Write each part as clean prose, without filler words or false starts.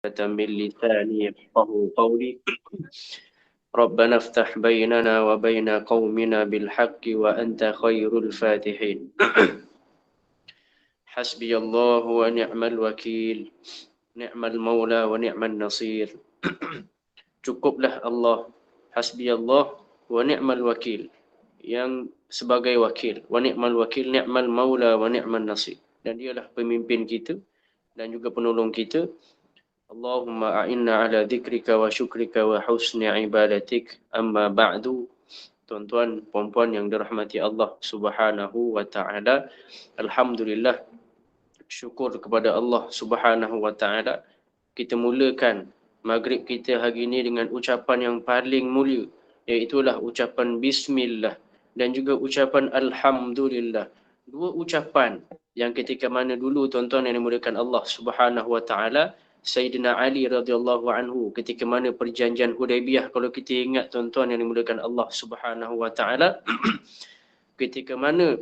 من لساني يفقهوا قولي ربنا افتح بيننا وبين قومنا بالحق وأنت خير الفاتحين حسبي الله ونعم الوكيل نعم المولى ونعم النصير cukuplah Allah, hasbi Allah wa ni'mal wakil, yang sebagai wakil, wa ni'mal wakil, ni'mal maula wa ni'mal nasir, dan dialah pemimpin kita dan juga penolong kita. Allahumma a'inna ala dhikrika wa syukrika wa husni ibadatik, amma ba'du. Tuan-tuan, puan-puan yang dirahmati Allah Subhanahu wa ta'ala, alhamdulillah, syukur kepada Allah Subhanahu wa ta'ala, kita mulakan maghrib kita hari ini dengan ucapan yang paling mulia, iaitulah ucapan bismillah dan juga ucapan alhamdulillah. Dua ucapan yang ketika mana dulu tuan-tuan yang dimuliakan Allah Subhanahu wa ta'ala, Sayyidina Ali radhiyallahu anhu ketika mana perjanjian Hudaibiyah, kalau kita ingat tuan-tuan yang dimuliakan Allah Subhanahu wa ta'ala, ketika mana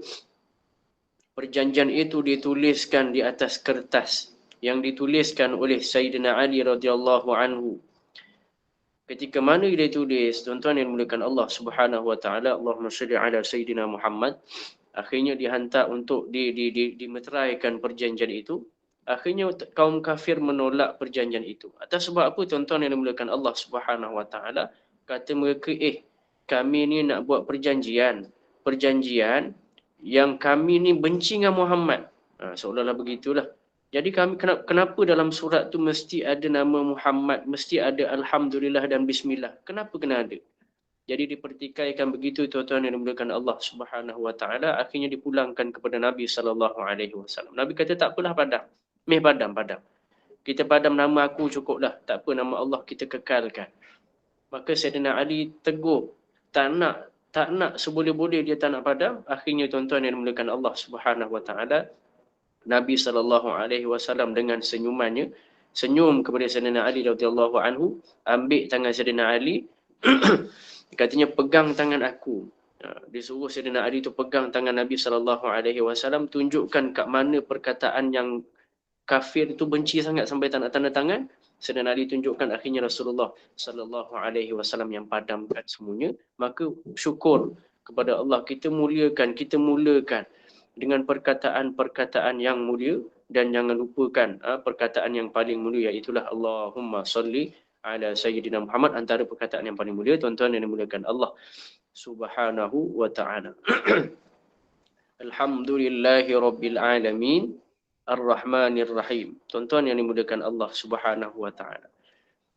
perjanjian itu dituliskan di atas kertas yang dituliskan oleh Sayyidina Ali radhiyallahu anhu. Ketika mana dia tulis, tuan-tuan yang dimuliakan Allah Subhanahu wa ta'ala, Allahumma shalli ala Sayyidina Muhammad, akhirnya dihantar untuk dimeteraikan perjanjian itu. Akhirnya kaum kafir menolak perjanjian itu. Atas sebab apa tuan-tuan yang dimuliakan Allah Subhanahu wa ta'ala? Kata mereka, kami ni nak buat perjanjian yang kami ni benci dengan Muhammad. Seolah-olah begitulah. Jadi kami kenapa dalam surat tu mesti ada nama Muhammad, mesti ada alhamdulillah dan bismillah? Kenapa kena ada? Jadi dipertikaikan begitu tuan-tuan yang dimuliakan Allah Subhanahu wa ta'ala, akhirnya dipulangkan kepada Nabi sallallahu alaihi wasallam. Nabi kata tak apalah, padam. Padam. Kita padam nama aku cukuplah. Tak apa, nama Allah kita kekalkan. Maka Sayyidina Ali tegur, tak nak seboleh-boleh dia tak nak padam. Akhirnya tuan-tuan yang dimuliakan Allah Subhanahu wa ta'ala, Nabi sallallahu alaihi wasallam dengan senyumannya senyum kepada Sayyidina Ali radhiyallahu anhu, ambil tangan Sayyidina Ali katanya pegang tangan aku. Dia suruh Sayyidina Ali tu pegang tangan Nabi sallallahu alaihi wasallam, tunjukkan kat mana perkataan yang kafir itu benci sangat sampai tak nak tanda tangan. Sayyidina Ali tunjukkan, akhirnya Rasulullah sallallahu alaihi wasallam yang padamkan semuanya. Maka syukur kepada Allah, kita mulakan dengan perkataan-perkataan yang mulia, dan jangan lupakan perkataan yang paling mulia, iaitulah Allahumma salli ala Sayyidina Muhammad. Antara perkataan yang paling mulia tuan-tuan yang dimuliakan Allah Subhanahu wa ta'ala. Alhamdulillahi rabbil alamin Ar-Rahmanir Rahim. Tuan-tuan yang dimuliakan Allah Subhanahu wa ta'ala,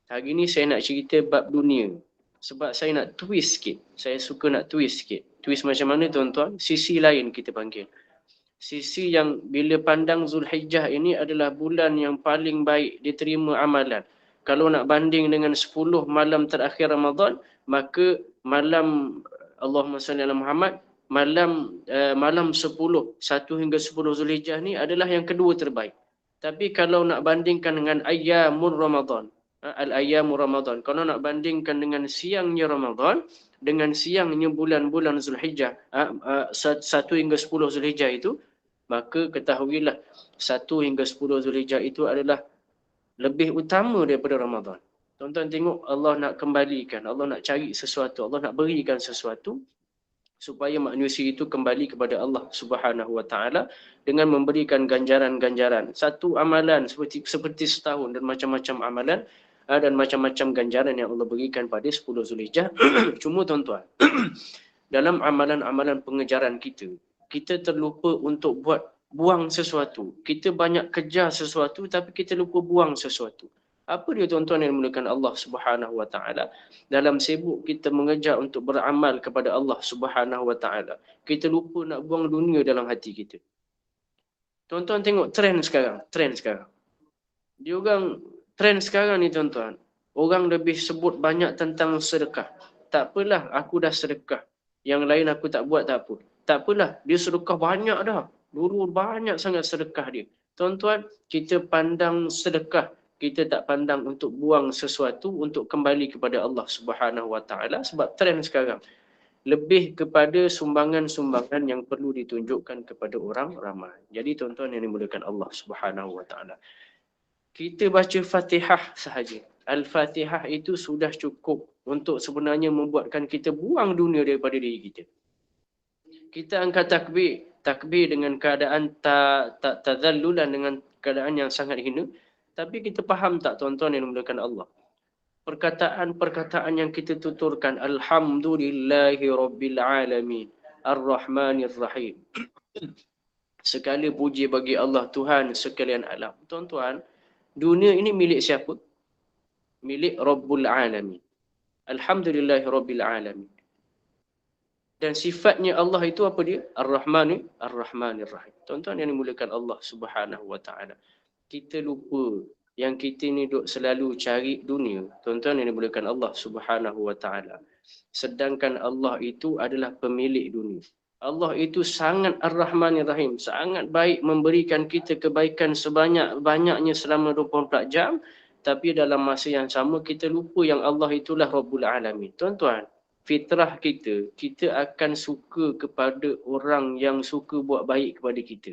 hari ini saya nak cerita bab dunia. Sebab saya nak twist sikit. Saya suka nak twist sikit. Twist macam mana tuan-tuan? Sisi lain kita panggil. Sisi yang bila pandang Zulhijjah ini adalah bulan yang paling baik diterima amalan. Kalau nak banding dengan 10 malam terakhir Ramadan, maka malam Allahumma salli ala Muhammad, malam 10, 1 hingga 10 Zulhijjah ni adalah yang kedua terbaik. Tapi kalau nak bandingkan dengan ayyamur Ramadan, al-ayyamur Ramadan, kalau nak bandingkan dengan siangnya Ramadan, dengan siangnya bulan-bulan Zulhijjah, 1 hingga 10 Zulhijjah itu, maka ketahuilah 1 hingga 10 Zulhijjah itu adalah lebih utama daripada Ramadan. Tuan-tuan tengok, Allah nak kembalikan, Allah nak cari sesuatu, Allah nak berikan sesuatu supaya manusia itu kembali kepada Allah Subhanahu wa ta'ala dengan memberikan ganjaran-ganjaran. Satu amalan seperti setahun, dan macam-macam amalan dan macam-macam ganjaran yang Allah berikan pada 10 Zulhijjah. Cuma tuan-tuan, dalam amalan-amalan pengejaran kita terlupa untuk buang sesuatu. Kita banyak kejar sesuatu tapi kita lupa buang sesuatu. Apa dia tuan-tuan yang dimuliakan Allah Subhanahu wa ta'ala? Dalam sibuk kita mengejar untuk beramal kepada Allah Subhanahu wa ta'ala, kita lupa nak buang dunia dalam hati kita. Tuan-tuan tengok trend sekarang. Trend sekarang ni tuan-tuan, orang lebih sebut banyak tentang sedekah. Tak apalah, aku dah sedekah. Yang lain aku tak buat, tak apa. Tak apalah, dia sedekah banyak dah. Dulu banyak sangat sedekah dia. Tuan-tuan, kita pandang sedekah, kita tak pandang untuk buang sesuatu untuk kembali kepada Allah Subhanahu wa ta'ala. Sebab trend sekarang lebih kepada sumbangan-sumbangan yang perlu ditunjukkan kepada orang ramai. Jadi tuan-tuan yang dimuliakan Allah Subhanahu wa ta'ala, Kita baca Fatihah sahaja. Al-Fatihah itu sudah cukup untuk sebenarnya membuatkan kita buang dunia daripada diri kita. Kita angkat takbir. Takbir dengan keadaan tazallulan, dengan keadaan yang sangat hina. Tapi kita faham tak tuan-tuan yang dimuliakan Allah? Perkataan-perkataan yang kita tuturkan. Alhamdulillahi Rabbil Alamin. Ar-Rahmanir Rahim. Segala puji bagi Allah Tuhan sekalian alam. Tuan-tuan, dunia ini milik siapa? Milik Rabbul Alamin. Alhamdulillahi Rabbil Alamin. Dan sifatnya Allah itu apa dia? Ar-Rahman, Ar-Rahmanir Rahim. Tuan-tuan yang dimuliakan Allah Subhanahu wa taala. Kita lupa yang kita ni duk selalu cari dunia. Tuan-tuan yang dimuliakan Allah Subhanahu wa taala. Sedangkan Allah itu adalah pemilik dunia. Allah itu sangat Ar-Rahmanir Rahim, sangat baik memberikan kita kebaikan sebanyak-banyaknya selama 24 jam, tapi dalam masa yang sama kita lupa yang Allah itulah Rabbul Alamin. Tuan-tuan, fitrah kita, kita akan suka kepada orang yang suka buat baik kepada kita.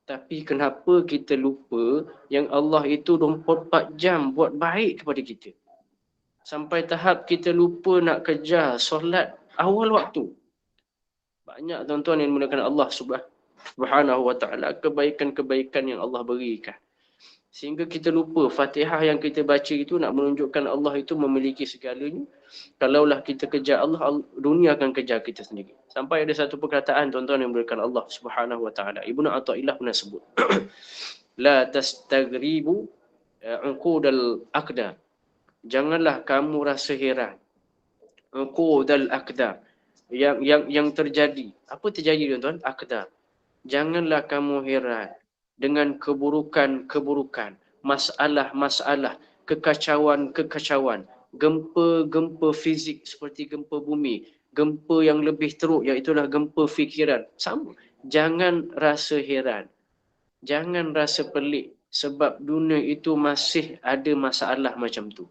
Tapi kenapa kita lupa yang Allah itu 24 jam buat baik kepada kita? Sampai tahap kita lupa nak kejar solat awal waktu. Banyak tuan-tuan yang menggunakan Allah Subhanahu wa taala kebaikan-kebaikan yang Allah berikan. Sehingga kita lupa Fatihah yang kita baca itu nak menunjukkan Allah itu memiliki segalanya. Kalaulah kita kejar Allah, dunia akan kejar kita sendiri. Sampai ada satu perkataan tuan-tuan yang berikan Allah Subhanahu wa taala. Ibnu Athaillah pernah sebut. La tastaghribu uqudal aqdar. Janganlah kamu rasa heran. Uqudal aqdar. Yang terjadi. Apa terjadi tuan-tuan? Aqdar. Janganlah kamu heran dengan keburukan-keburukan, masalah-masalah, kekacauan-kekacauan, gempa-gempa fizik seperti gempa bumi, gempa yang lebih teruk iaitulah gempa fikiran. Sama. Jangan rasa heran. Jangan rasa pelik sebab dunia itu masih ada masalah macam tu.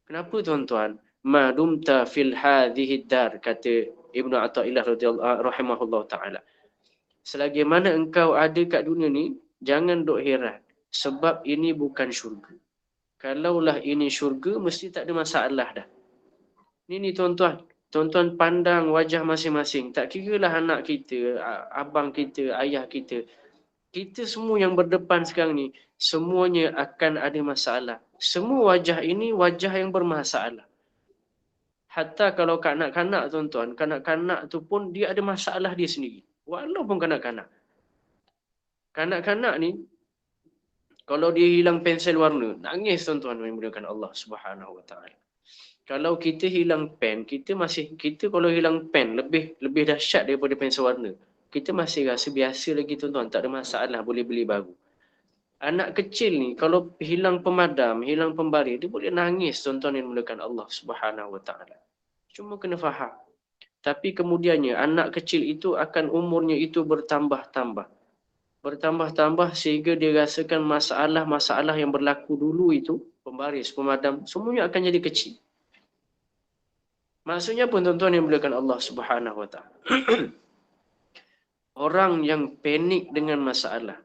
Kenapa tuan-tuan? Ma dumta fil hadhihi dar, kata Ibnu Athaillah rahimahullah taala. Selagi mana engkau ada kat dunia ni, jangan duk heran. Sebab ini bukan syurga. Kalaulah ini syurga, mesti tak ada masalah dah. Ni tuan-tuan. Tuan-tuan pandang wajah masing-masing. Tak kira lah anak kita, abang kita, ayah kita. Kita semua yang berdepan sekarang ni, semuanya akan ada masalah. Semua wajah ini wajah yang bermasalah. Hatta kalau kanak-kanak tuan-tuan, kanak-kanak tu pun dia ada masalah dia sendiri. Walaupun kanak-kanak. Kanak-kanak ni, kalau dia hilang pensel warna, nangis tuan-tuan yang dimuliakan Allah Subhanahu wa taala. Kalau kita hilang pen, kita kalau hilang pen lebih dahsyat daripada pensel warna. Kita masih rasa biasa lagi tuan-tuan, tak ada masalah, boleh beli baru. Anak kecil ni kalau hilang pemadam, hilang pembaris, dia boleh nangis tuan-tuan yang dimuliakan Allah Subhanahu wa taala. Cuma kena faham. Tapi kemudiannya anak kecil itu akan umurnya itu bertambah-tambah. Bertambah-tambah sehingga dia rasakan masalah-masalah yang berlaku dulu itu, pembaris, pemadam, semuanya akan jadi kecil. Maksudnya pun tuan-tuan yang dimuliakan Allah Subhanahu wa taala. Orang yang panik dengan masalah,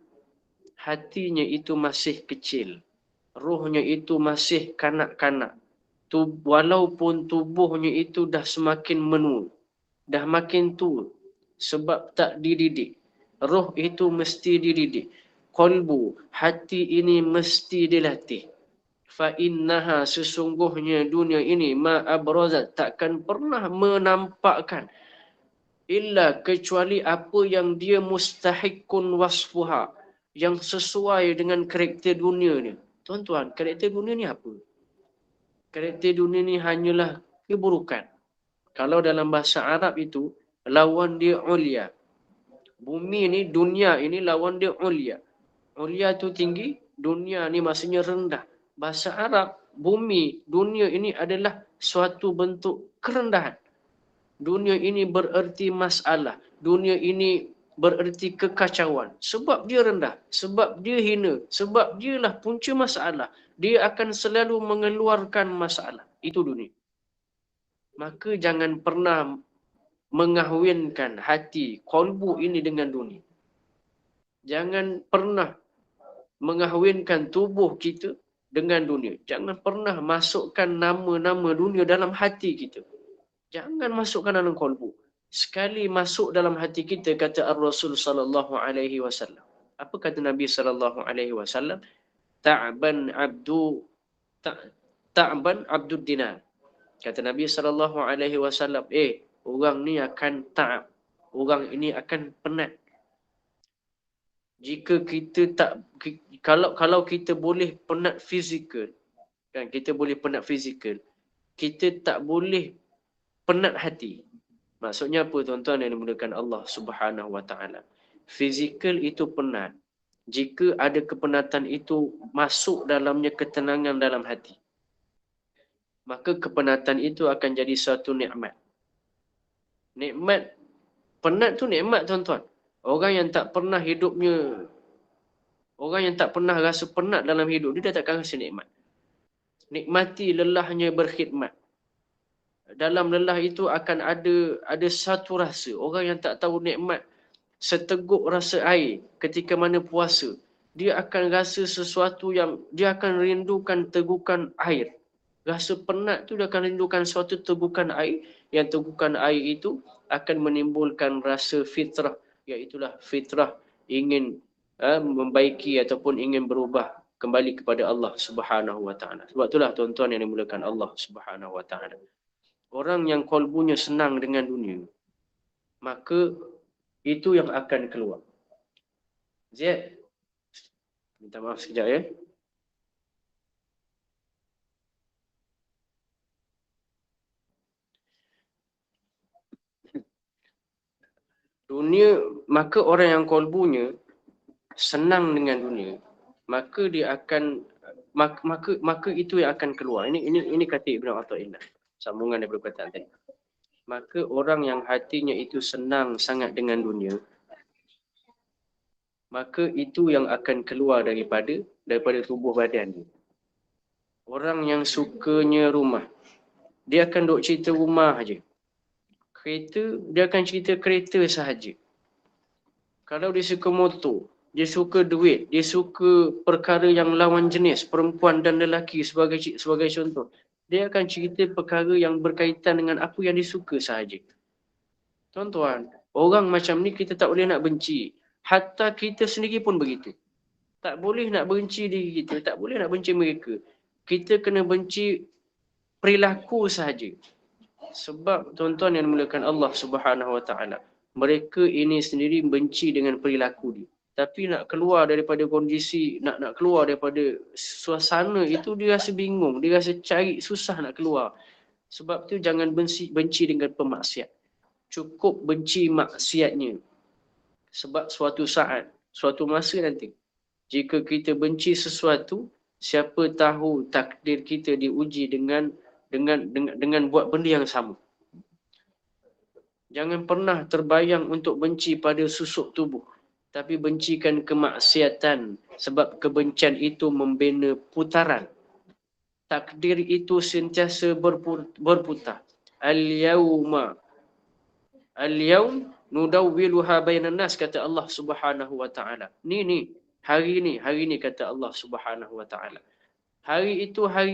hatinya itu masih kecil. Rohnya itu masih kanak-kanak. Walaupun tubuhnya itu dah semakin menua, dah makin tua sebab tak dididik. Roh itu mesti dididik. Qalbu, hati ini mesti dilatih. Fa innaha, sesungguhnya dunia ini ma abrazat, takkan pernah menampakkan illa kecuali apa yang dia mustahiqun wasfuha, yang sesuai dengan karakter dunia ni. Tuan-tuan, karakter dunia ni apa? Karakter dunia ni hanyalah keburukan. Kalau dalam bahasa Arab itu, lawan dia ulia. Bumi ni, dunia ini lawan dia ulia. Ulia tu tinggi, dunia ni maksudnya rendah. Bahasa Arab, bumi, dunia ini adalah suatu bentuk kerendahan. Dunia ini bererti masalah. Dunia ini bererti kekacauan. Sebab dia rendah, sebab dia hina, sebab dialah punca masalah. Dia akan selalu mengeluarkan masalah. Itu dunia. Maka jangan pernah mengahwinkan hati, qalbu ini dengan dunia. Jangan pernah mengahwinkan tubuh kita dengan dunia. Jangan pernah masukkan nama-nama dunia dalam hati kita. Jangan masukkan dalam kolbu. Sekali masuk dalam hati kita, kata Ar-Rasul sallallahu alaihi wasallam. Apa kata Nabi sallallahu alaihi wasallam? Ta'ban abdu ta'ban abdud dinar. Kata Nabi sallallahu alaihi wasallam, orang ni akan ta'ab. Orang ini akan penat. Jika kita tak, kalau kita boleh penat fizikal, kan, kita boleh penat fizikal, kita tak boleh penat hati. Maksudnya apa, tuan-tuan yang dimuliakan Allah Subhanahu wa taala? Fizikal itu penat jika ada kepenatan itu masuk dalamnya ketenangan dalam hati. Maka kepenatan itu akan jadi satu nikmat. Nikmat, penat tu nikmat, tuan-tuan. Orang yang tak pernah hidupnya, orang yang tak pernah rasa penat dalam hidup, dia dah takkan rasa nikmat. Nikmati lelahnya berkhidmat. Dalam lelah itu akan ada satu rasa. Orang yang tak tahu nikmat seteguk rasa air ketika mana puasa, dia akan rasa sesuatu yang dia akan rindukan tegukan air. Rasa penat tu dia akan rindukan suatu tegukan air, yang tegukan air itu akan menimbulkan rasa fitrah, iaitulah fitrah ingin membaiki ataupun ingin berubah kembali kepada Allah Subhanahu wa taala. Sebab itulah tuan-tuan yang dimuliakan Allah Subhanahu wa taala. Orang yang kolbunya senang dengan dunia, maka itu yang akan keluar. Ziyad, minta maaf sekejap ya. Dunia, maka orang yang kolbunya senang dengan dunia, maka dia akan maka itu yang akan keluar. Ini kata Ibn Athaillah. Sambungan daripada perkataan tadi. Maka orang yang hatinya itu senang sangat dengan dunia, maka itu yang akan keluar daripada tubuh badan dia. Orang yang sukanya rumah, dia akan duk cerita rumah aja. Kereta, dia akan cerita kereta sahaja. Kalau dia suka motor, dia suka duit, dia suka perkara yang lawan jenis, perempuan dan lelaki sebagai contoh, dia akan cerita perkara yang berkaitan dengan apa yang dia suka sahaja. Tuan-tuan, orang macam ni kita tak boleh nak benci. Hatta kita sendiri pun begitu. Tak boleh nak benci diri kita, tak boleh nak benci mereka. Kita kena benci perilaku sahaja. Sebab tuan-tuan yang dimuliakan Allah Subhanahu wa taala, mereka ini sendiri benci dengan perilaku dia. Tapi nak keluar daripada kondisi, nak keluar daripada suasana itu, dia rasa bingung, dia rasa cari susah nak keluar. Sebab tu jangan benci dengan pemaksiat. Cukup benci maksiatnya. Sebab suatu saat, suatu masa nanti, jika kita benci sesuatu, siapa tahu takdir kita diuji dengan buat benda yang sama. Jangan pernah terbayang untuk benci pada susuk tubuh, tapi bencikan kemaksiatan, sebab kebencian itu membina putaran. Takdir itu sentiasa berputar. Al-yawm nudawwiluha bainan nas, kata Allah Subhanahu wa taala. Ni hari ni kata Allah Subhanahu wa taala. Hari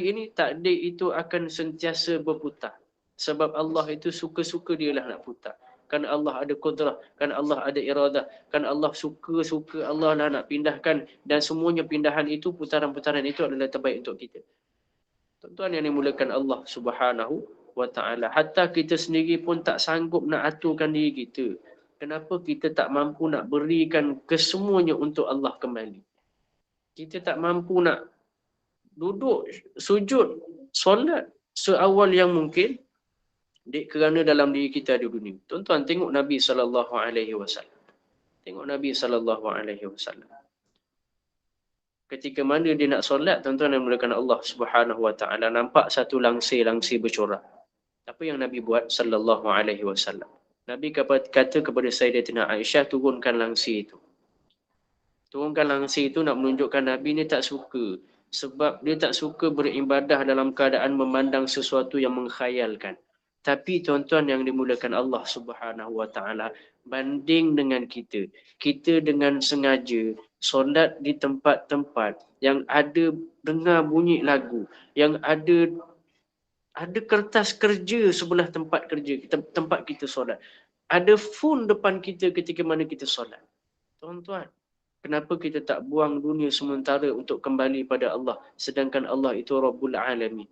ini takdir itu akan sentiasa berputar. Sebab Allah itu suka-suka dia lah nak putar. Kan Allah ada kudrah, kan Allah ada iradah, kan Allah suka Allah lah nak pindahkan, dan semuanya pindahan itu, putaran-putaran itu adalah terbaik untuk kita. Tuan-tuan yang dimuliakan Allah Subhanahu wa taala, hatta kita sendiri pun tak sanggup nak aturkan diri kita. Kenapa kita tak mampu nak berikan kesemuanya untuk Allah kembali? Kita tak mampu nak duduk, sujud, solat seawal yang mungkin, kerana dalam diri kita ada dunia. Tuan-tuan, tengok Nabi sallallahu alaihi wasallam. Tengok Nabi sallallahu alaihi wasallam. Ketika mana dia nak solat, tuan-tuan yang dimuliakan Allah Subhanahu wa taala, nampak satu langsir bercorak. Apa yang Nabi buat sallallahu alaihi wasallam? Nabi kata kepada Sayyidatina Aisyah, turunkan langsir itu. Turunkan langsir itu nak menunjukkan Nabi ni tak suka. Sebab dia tak suka beribadah dalam keadaan memandang sesuatu yang mengkhayalkan. Tapi tuan-tuan yang dimuliakan Allah Subhanahu wa taala, banding dengan kita dengan sengaja solat di tempat-tempat yang ada dengar bunyi lagu, yang ada kertas kerja sebelah tempat kerja kita, tempat kita solat. Ada phone depan kita ketika mana kita solat. Tuan-tuan, kenapa kita tak buang dunia sementara untuk kembali pada Allah, sedangkan Allah itu Rabbul Alamin.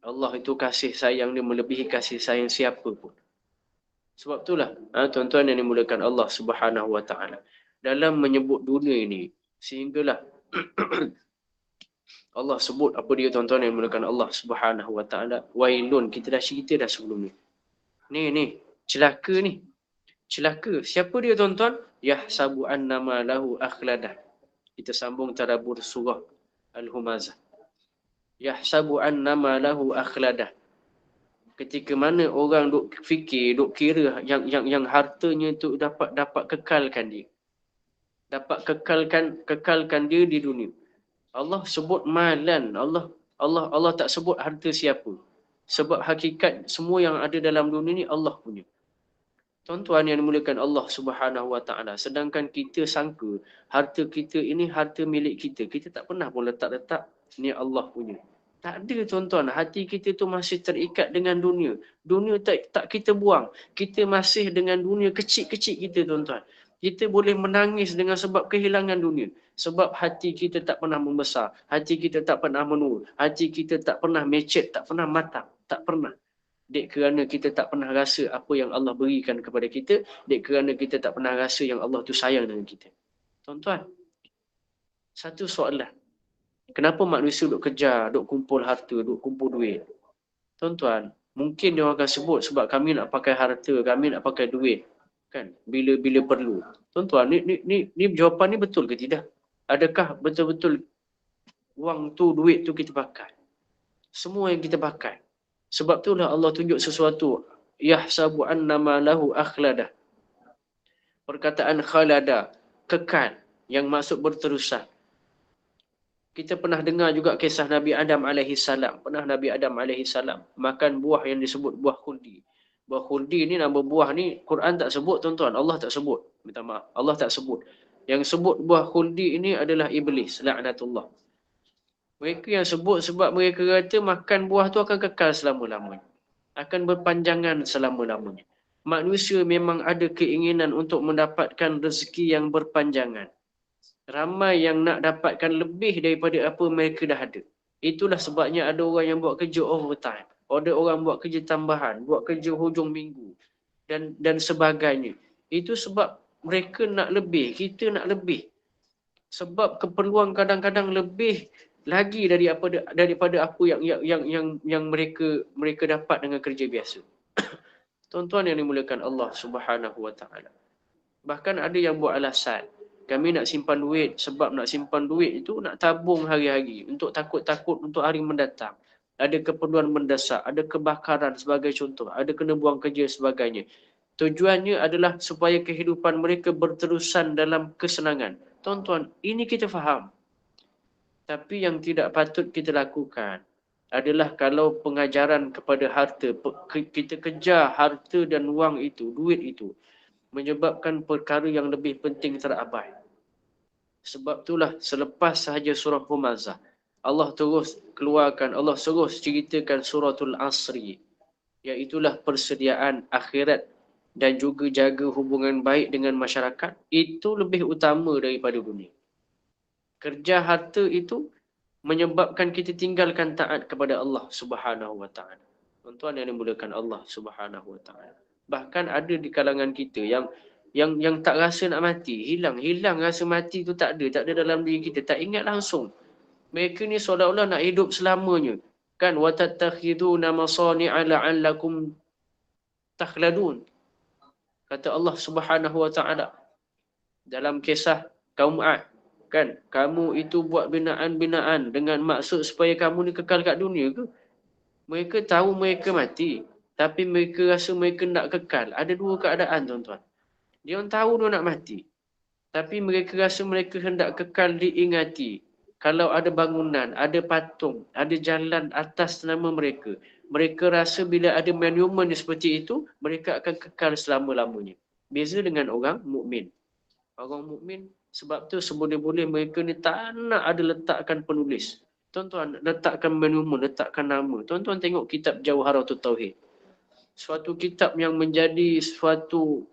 Allah itu kasih sayang dia melebihi kasih sayang siapa pun. Sebab itulah tuan-tuan yang dimulakan Allah Subhanahu Wa Taala dalam menyebut dunia ini, sehinggalah Allah sebut apa dia tuan-tuan yang dimulakan Allah Subhanahu Wa Taala, wailun, kita dah cerita dah sebelum ni. Ni celaka ni. Celaka. Siapa dia tuan-tuan? Yahsabu annama lahu akhladah. Kita sambung tadabbur surah Al-Humazah. Yahsabu annama lahu akhladah. Ketika mana orang duk fikir, duk kira yang hartanya tu dapat kekalkan dia. Dapat kekalkan dia di dunia. Allah sebut malan. Allah tak sebut harta siapa. Sebab hakikat semua yang ada dalam dunia ni Allah punya. Tuan-tuan yang dimuliakan Allah Subhanahu Wa Taala, sedangkan kita sangka harta kita ini harta milik kita. Kita tak pernah pun letak-letak ni Allah punya. Tak ada tuan-tuan, hati kita tu masih terikat dengan dunia. Dunia tak kita buang. Kita masih dengan dunia kecil-kecil kita tuan-tuan. Kita boleh menangis dengan sebab kehilangan dunia. Sebab hati kita tak pernah membesar. Hati kita tak pernah menur. Hati kita tak pernah mecet, tak pernah matang. Tak pernah. Dek kerana kita tak pernah rasa apa yang Allah berikan kepada kita. Dek kerana kita tak pernah rasa yang Allah tu sayang dengan kita. Tuan-tuan, satu soalan. Kenapa manusia duk kejar, duk kumpul harta, duk kumpul duit? Tuan-tuan, mungkin dia akan sebut sebab kami nak pakai harta, kami nak pakai duit. Kan? Bila perlu. Tuan-tuan, ni jawapan ni betul ke tidak? Adakah betul-betul wang tu, duit tu kita pakai? Semua yang kita pakai. Sebab itulah Allah tunjuk sesuatu. Yahsabu annama lahu akhladah. Perkataan khalada, kekal, yang maksud berterusan. Kita pernah dengar juga kisah Nabi Adam AS. Pernah Nabi Adam AS makan buah yang disebut buah khuldi. Buah khuldi ni, nama buah ni Quran tak sebut tuan-tuan. Allah tak sebut. Minta maaf. Allah tak sebut. Yang sebut buah khuldi ini adalah Iblis. La'natullah. Mereka yang sebut sebab mereka kata makan buah tu akan kekal selama-lamanya. Akan berpanjangan selama-lamanya. Manusia memang ada keinginan untuk mendapatkan rezeki yang berpanjangan. Ramai yang nak dapatkan lebih daripada apa mereka dah ada. Itulah sebabnya ada orang yang buat kerja overtime. Ada orang buat kerja tambahan, buat kerja hujung minggu dan sebagainya. Itu sebab mereka nak lebih, kita nak lebih. Sebab keperluan kadang-kadang lebih lagi daripada apa yang mereka dapat dengan kerja biasa. Tuan-tuan yang dimuliakan Allah Subhanahu Wa Taala. Bahkan ada yang buat alasan, kami nak simpan duit sebab nak simpan duit itu nak tabung hari-hari untuk takut-takut untuk hari mendatang. Ada keperluan mendesak, ada kebakaran sebagai contoh, ada kena buang kerja sebagainya. Tujuannya adalah supaya kehidupan mereka berterusan dalam kesenangan. Tuan-tuan, ini kita faham. Tapi yang tidak patut kita lakukan adalah kalau pengajaran kepada harta, kita kejar harta dan wang itu, duit itu, menyebabkan perkara yang lebih penting terabai. Sebab itulah selepas sahaja surah Humazah, Allah terus keluarkan, Allah terus ceritakan suratul Asri. Iaitulah persediaan akhirat dan juga jaga hubungan baik dengan masyarakat. Itu lebih utama daripada dunia. Kerja harta itu menyebabkan kita tinggalkan taat kepada Allah Subhanahu Wa Taala. Tuan-tuan yang dimuliakan Allah Subhanahu Wa Taala. Bahkan ada di kalangan kita yang tak rasa nak mati, hilang rasa mati tu tak ada dalam diri kita, tak ingat langsung. Mereka ni seolah-olah nak hidup selamanya. Kan wa tattakhiduna masani'a la'allakum takhladun. Kata Allah Subhanahu Wa Taala dalam kisah kaum 'Ad. Kan, kamu itu buat binaan-binaan dengan maksud supaya kamu ni kekal kat dunia ke? Mereka tahu mereka mati, tapi mereka rasa mereka nak kekal. Ada dua keadaan tuan-tuan. Dia orang tahu dia nak mati, tapi mereka rasa mereka hendak kekal diingati. Kalau ada bangunan, ada patung, ada jalan atas nama mereka, mereka rasa bila ada monumen seperti itu, mereka akan kekal selama-lamanya. Beza dengan orang mukmin. Orang mukmin sebab tu seboleh-boleh mereka ni tak nak ada letakkan penulis. Tuan-tuan, letakkan menu, letakkan nama. Tuan-tuan tengok kitab Jawharatul Tauhid. Suatu kitab yang menjadi suatu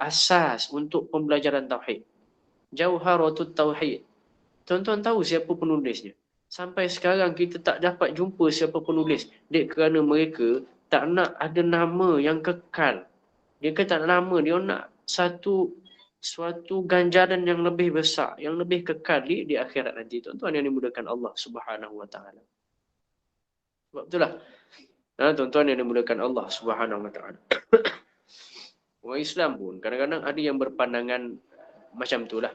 asas untuk pembelajaran tauhid. Jawharatul Tauhid. Tuan-tuan tahu siapa penulisnya? Sampai sekarang kita tak dapat jumpa siapa penulis. Dek kerana mereka tak nak ada nama yang kekal. Dia kata tak nak nama, dia nak suatu ganjaran yang lebih besar, yang lebih kekal di akhirat nanti. Tuan-tuan yang dimudahkan Allah Subhanahu wa taala. Sebab itulah tuan-tuan yang dimudahkan Allah Subhanahu wa taala. Orang Islam pun kadang-kadang ada yang berpandangan macam itulah.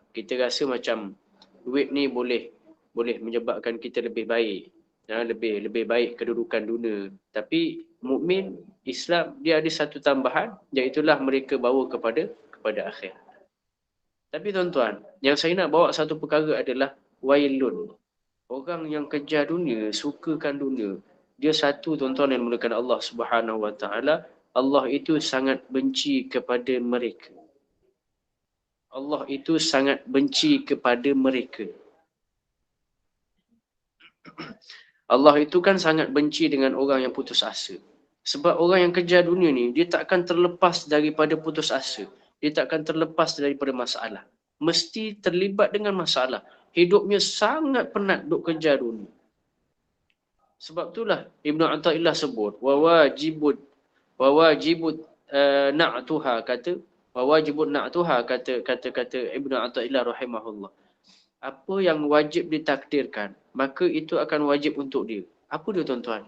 Kita rasa macam duit ni boleh menyebabkan kita lebih baik. Lebih baik kedudukan dunia. Tapi mukmin Islam dia ada satu tambahan, iaitu mereka bawa kepada akhirat. Tapi tuan-tuan, yang saya nak bawa satu perkara adalah wailun. Orang yang kejar dunia, sukakan dunia, dia satu tuan-tuan yang dimulakan Allah Subhanahu wa taala, Allah itu sangat benci kepada mereka. Allah itu sangat benci kepada mereka. Allah itu kan sangat benci dengan orang yang putus asa. Sebab orang yang kejar dunia ni, dia takkan terlepas daripada putus asa. Dia takkan terlepas daripada masalah. Mesti terlibat dengan masalah. Hidupnya sangat penat duk kejar dunia. Sebab itulah Ibnu Athaillah sebut, wawajibut na'tuha kata Ibnu Athaillah rahimahullah. Apa yang wajib ditakdirkan, maka itu akan wajib untuk dia. Apa dia tuan-tuan?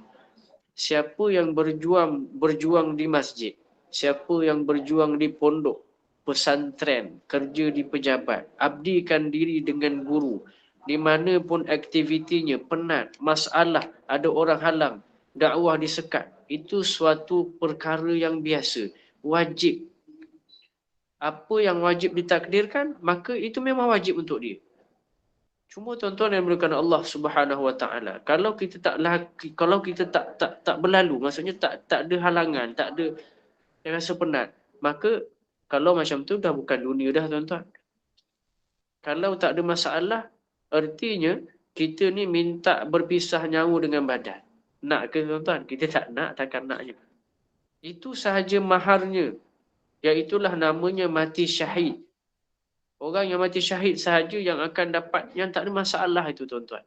Siapa yang berjuang di masjid, siapa yang berjuang di pondok, pesantren, kerja di pejabat, abdikan diri dengan guru, di mana pun aktivitinya penat, masalah, ada orang halang, dakwah disekat, itu suatu perkara yang biasa, wajib. Apa yang wajib ditakdirkan, maka itu memang wajib untuk dia. Cuma tuan-tuan yang dimulakan Allah Subhanahu wa taala, kalau kita tak berlalu, maksudnya tak ada halangan, tak ada rasa penat, maka kalau macam tu dah bukan dunia dah tuan-tuan. Kalau tak ada masalah, artinya kita ni minta berpisah nyawa dengan badan. Nak ke tuan-tuan? Kita tak nak, takkan naknya. Itu sahaja maharnya. Iaitulah namanya mati syahid. Orang yang mati syahid sahaja yang akan dapat, yang tak ada masalah itu tuan-tuan.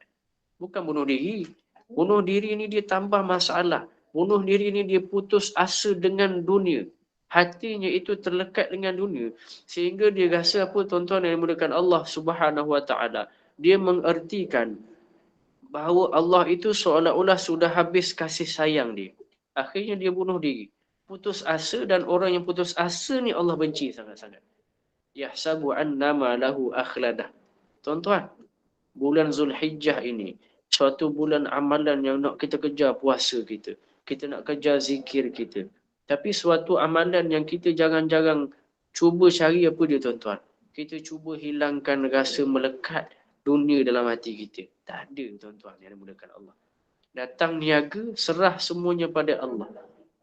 Bukan bunuh diri. Bunuh diri ni dia tambah masalah. Bunuh diri ni dia putus asa dengan dunia. Hatinya itu terlekat dengan dunia. Sehingga dia rasa apa tuan-tuan yang dimudahkan Allah Subhanahu wa taala. Dia mengertikan bahawa Allah itu seolah-olah sudah habis kasih sayang dia. Akhirnya dia bunuh diri. Putus asa, dan orang yang putus asa ni Allah benci sangat-sangat. Yahsabu annama lahu akhladah. Tuan-tuan, bulan Zulhijjah ini suatu bulan amalan yang nak kita kejar puasa kita. Kita nak kejar zikir kita. Tapi suatu amalan yang kita jarang-jarang cuba cari apa dia tuan-tuan. Kita cuba hilangkan rasa melekat dunia dalam hati kita. Tak ada tuan-tuan yang dimudahkan Allah. Datang niaga, serah semuanya pada Allah.